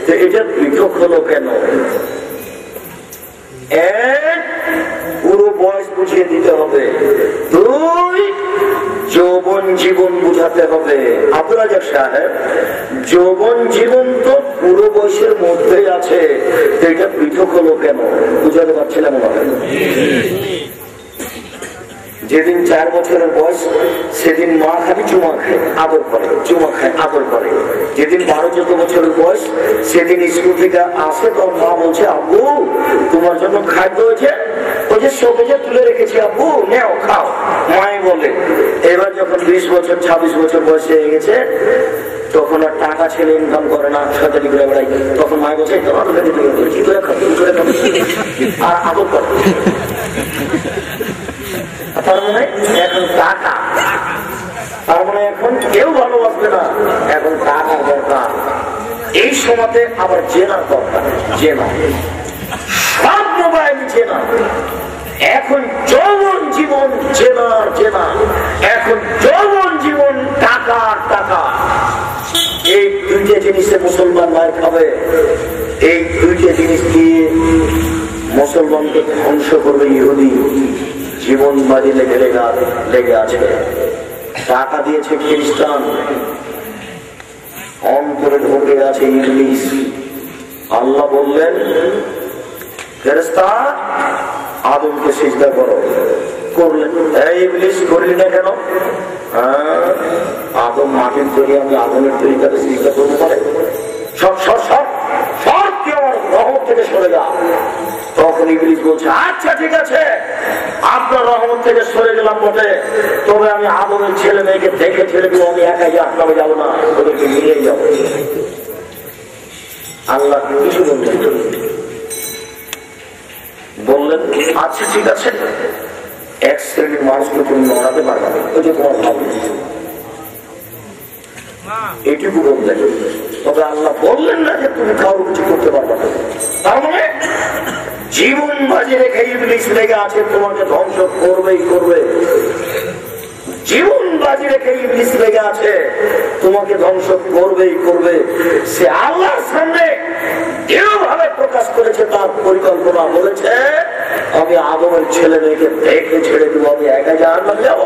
তো এটা পৃথক হলো কেন? এক, পুরো বয়স বুঝিয়ে দিতে হবে। দুই, যৌবন জীবন বুঝাতে হবে। আব্দুল রাজ্জাক সাহেব, যৌবন জীবন তো পুরো বয়সের মধ্যেই আছে, তো এটা পৃথক হলো কেন? বুঝাতে পারছিলাম না। যেদিন 4 বছরের বয়স, সেদিন মা খালি চুমা খায়, আদর করে, চুমা খায়, আদর করে। যেদিন 12-14 বছরের বয়স, সেদিন স্কুল থেকে আসে, তখন মা বলছে, আব্বু তোমার জন্য খাদ্য হয়েছে, ওই যে সবুজে তুলে রেখেছি, আব্বু নেও খাও। মাই বলে। এবার যখন 20 বছর 26 বছর বয়স হয়ে গেছে, তখন আর টাকা ছেলে ইনকাম করে না, সরকারি ঘুরে বেড়াই, তখন মাই বলছে কি করে খাবো, আর আদর করে। তার মানে এখন টাকা, তার মানে এখন কেউ ভালোবাসবে না, এখন টাকা দরকার। এই সময়তে আবার জেনার দরকার, জেনা, সব মোবাইল জেনা। এখন যৌবন জীবন জেনার জেনা, এখন যৌবন জীবন টাকার টাকা। এই দুইটা জিনিসে মুসলমান মার খাবে। এই দুইটা জিনিস দিয়ে মুসলমানকে ধ্বংস করবে ইহুদি। জীবন বাজি লেগে আছে। টাকা দিয়েছে খ্রিস্টান, অন্তরে ঢুকে আছে ইংলিশ। আল্লাহ বললেন, ফেরেশতা আদমকে সিজদা করো, করলেন। এই ইবলিস করলি না কেন? আদম মাটির তৈরি, আমি আদমের তৈরি, তাকে সিজদা করতে পারে? সব সব সব সব কি আমার রহমত থেকে সরে যা। তখন ইবলিস বলছে, আচ্ছা ঠিক আছে, আপনার রহমত থেকে সরে গেলাম বটে, তবে আমি আদমের ছেলে মেয়েকে দেখে ছেড়ে দেবো, আমি একাই আপনাকে যাবো না, ওদেরকে নিয়েই যাবো। আল্লাহ কিছু বললেন, আচ্ছা ঠিক আছে, এক শ্রেণীর মানুষকে তুমি নড়াতে পারবে না, ওই যে তোমার ভাব, এটুকু বললেন। তবে আল্লাহ বললেন না যে তুমি কারো কিছু করতে পারবে না। তার মানে জীবন বাজি রেখে ইবলিস লেগে আছে, তোমাকে ধ্বংস করবেই করবে। জীবন বাজি রেখে ইবলিস লেগে আছে, তোমাকে ধ্বংস করবেই করবে। সে আল্লাহর সামনে এভাবে প্রকাশ করেছে তার পরিকল্পনা, বলেছে আমি আদমের ছেলে মেয়েকে দেখে ছেড়ে দেবো, আমি একা জাহান্নামে যাব।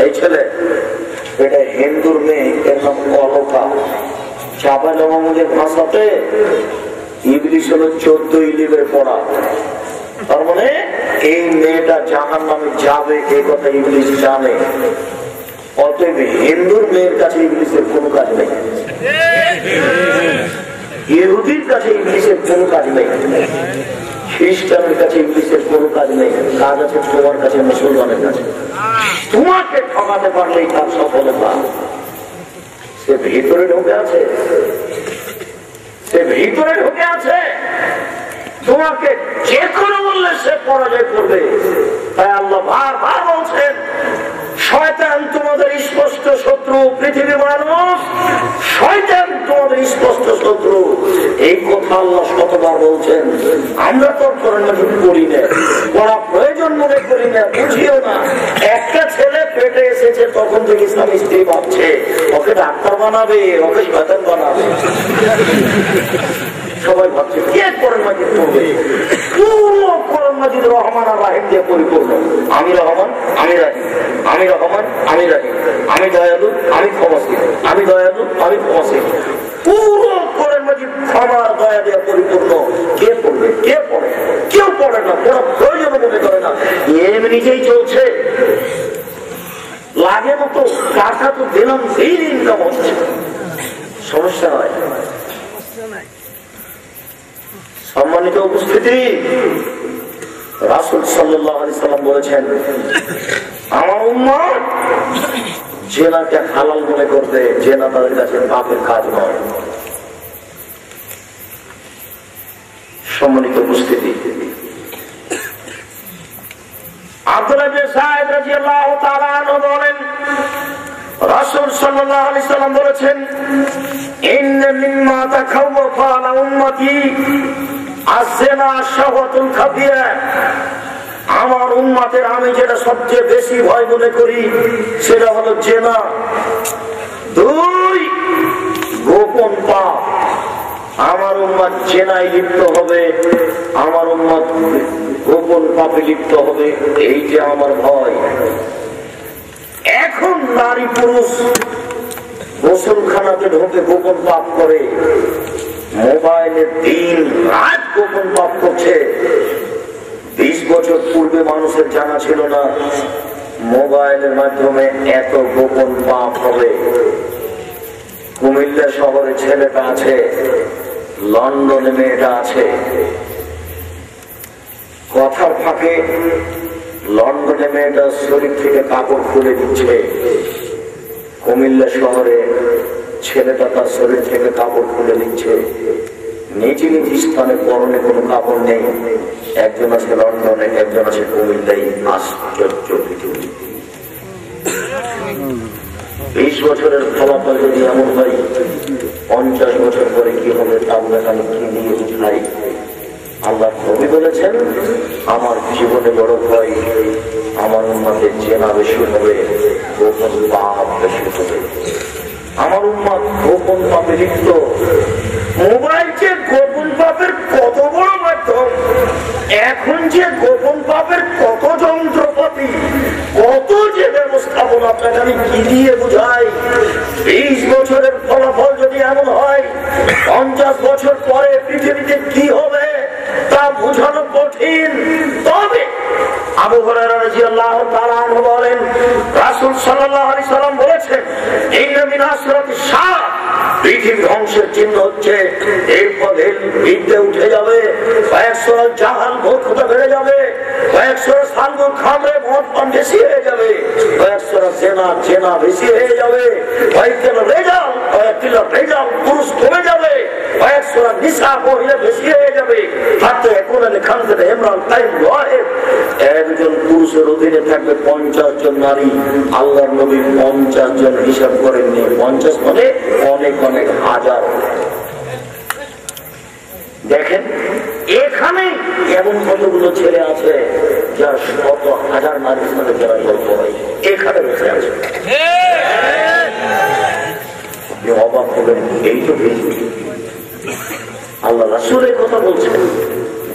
এই ছেলে, এটা হিন্দুর মেয়ে, এর নাম অলকা। চাঁপাইনবাবগঞ্জের ভাষাতে ইবলিস হলো 14 ইলিভের পড়া। তার মানে এই মেয়েটা জাহান্নামে যাবে, এই কথা ইবলিস জানে। অতএব হিন্দুর মেয়ের কাছে ইবলিসের কোনো কাজ নেই, ইহুদির কাছে ইবলিসের কোনো কাজ নেই, খ্রিস্টানের কাছে ইবলিসের কোনো কাজ নেই। কাজ আছে তোমার কাছে, মুসলমানের কাছে। তোমাকে ঠকাতে পারলেই তার সফলতা। সে ভিতরে ঢুকে আছে, সে ভিতরে ঢুকে আছে। তোমাকে যে কোনো মূল্যে সে পরাজয় করবে। তাই আল্লাহ বারবার বলছেন, শয়তান তোমাদের স্পষ্ট শত্রু, পৃথিবীর মানুষ শয়তান তোমাদের স্পষ্ট শত্রু। এই কথা আল্লাহ শতবার বলছেন। আমরা তো করি না, পড়া প্রয়োজন মনে করি না, বুঝিও না। একটা ছেলে পেটে এসেছে, তখন থেকে স্বামী স্ত্রী ভাবছে ওকে ডাক্তার বানাবে, ওকে শয়তান বানাবে। সবাই ভাবছে কে কোরআন মাজিদ পড়বে। পুরো কোরআন মাজিদ রহমান আর রাহিম দিয়ে পরিপূর্ণ। আমি রহমান, আমি রাহিম, আমি রহমান, আমি রাহিম, আমি দয়ালু, আমি ক্ষমাশীল, আমি দয়ালু, আমি ক্ষমাশীল। পুরো কোরআন মাজিদ ক্ষমা দয়া দিয়ে পরিপূর্ণ। কে পড়বে? কে পড়ে? কেউ পড়ে না, পড়া প্রয়োজন মনে করে না, এমনি নিজেই চলছে। লাগে মতো টাকা তো দিলাম, সেই ইনকাম হচ্ছে, সমস্যা হয়। সম্মানিত উপস্থিতি, রাসূল সাল্লাল্লাহু আলাইহি সাল্লাম বলেছেন, উম্মত জেনাকে হালাল মনে করতে, জেনা তাদের কাছে পাপের কাজ নয়। সম্মানিত উপস্থিতি, আব্দুল্লাহ ইবনে সাঈদ রাদিয়াল্লাহু তাআলা আনহু বলেন, রাসূল সাল্লাল্লাহু আলাইহি সাল্লাম বলেছেন, ইন্না মিম্মা তাখাওয়াফা আলা উম্মতি আয-যিনা শাহওয়াতুল খাফিয়া। আমার উম্মতের আমি যেটা সবচেয়ে বেশি ভয় মনে করি সেটা হলো জেনা। 2, গোপন পাপ। আমার উম্মত জেনায় লিপ্ত হবে, আমার উম্মত গোপন পাপে লিপ্ত হবে, এইটা আমার ভয়। এখন নারী পুরুষ গোসলখানাতে ঢোকে গোপন পাপ করে, মোবাইলে দিন রাত গোপন পাপ করছে। 20 বছর পূর্বে মানুষের জানা ছিল না মোবাইলের মাধ্যমে এত গোপন পাপ হবে। কুমিল্লা শহরে ছেলেটা আছে, লন্ডনে মেয়েটা আছে। কথার ফাঁকে লন্ডনে মেয়েটা শরীর থেকে কাপড় খুলে দিচ্ছে, কুমিল্লা শহরে ছেলেটা তার শরীর থেকে কাপড় খুলে দিচ্ছে। নিজ নিজ স্থানে পরনে কোনো কাপড় নেই। একজন আছে লন্ডনে, একজন আছে কুমিল্লায়। আশ্চর্য পৃথিবী। 20 বছরের ফলাফল যদি এমন হয়, 50 বছর পরে কি হবে তা আমি কি নিয়ে বুঝাই। আল্লাহ নবী বলেছেন, আমার জীবনে বড় ভয় আমার উম্মতের জেনা বেশি হবে, গোপন পাপ বেশি হবে। আমার উম্মত গোপন পাপে লিপ্ত। মোবাইল যে গোপন পাপের কত বড় মাধ্যম, এখন যে গোপন পাপের কত যন্ত্রপাতি, কত যে ব্যবস্থাপনা, আপনাকে আমি কি দিয়ে বুঝাই। 20 বছরের ফলাফল যদি এমন হয়, 50 বছর পরে পৃথিবীতে কি হবে তা বোঝানো কঠিন। তবে আবু হুরায়রা রাদিয়াল্লাহু তাআলা আনহু বলেন, রাসূল সাল্লাল্লাহু আলাইহি সাল্লাম বলেছেন, ইন্না মিন আসরাতিশ শাহ, পৃথিবীর ধ্বংসের চিহ্ন হচ্ছে এর পথে বিদ্যে উঠে যাবে, কয়েকশো জাহাল মূর্খতা বেড়ে যাবে, কয়েকশো সালগু খামরে মদ পান বেশি হয়ে যাবে, কয়েকশো জেনা বেশি হয়ে যাবে, কয়েকটা রেজাল পুরুষ কমে যাবে, কয়েকশো নিশা মহিলা বেশি হয়ে যাবে। হাতে এখন ইমরান টাইম রয়ে একজন পুরুষের অধীনে থাকবে 50 জন নারী। আল্লাহর নবী 50 জন হিসাব করেননি, 50 মানে অনেক অনেক হাজার। দেখেন এখানে এমন কতগুলো ছেলে আছে যার শত হাজার নারীর সাথে যারা গল্প হয়, এখানে বসে আছে। অবাক হবেন, এই তো আল্লাহ রাসূলের কথা বলছেন,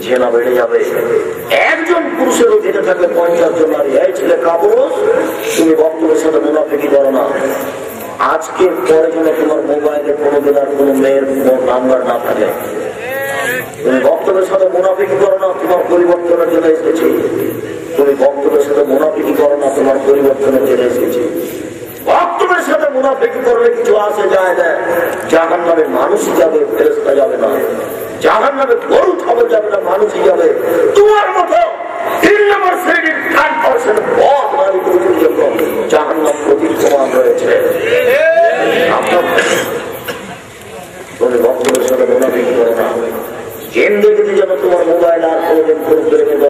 জেনা বেড়ে যাবে। একজন পুরুষের অধীনে থাকলে 50 জন নারী। এই ছেলে কাবুস, তুমি বক্তব্যের সাথে মুনাফিকি করো না। আজকে পরে যেন তোমার মোবাইলে কোনোদিন আর কোনো মেয়ের নাম্বার না থাকে। তুমি বক্তব্যের সাথে মুনাফিকি করো না, তোমার পরিবর্তনের জন্য এসেছি। তুমি বক্তব্যের সাথে মুনাফিকি করো না, তোমার পরিবর্তনের জন্য এসেছি। বক্তব্যের সাথে মুনাফিকি করলে কিছু আসে যায় না। জাহান্নামে মানুষই যাবে, ফেরেশতা যাবে না। জাহান্নামে গরু ছাগল যাবে না, মানুষই যাবে। তোমার মতো 3 নম্বর শ্রেণীর 3% বদ নারী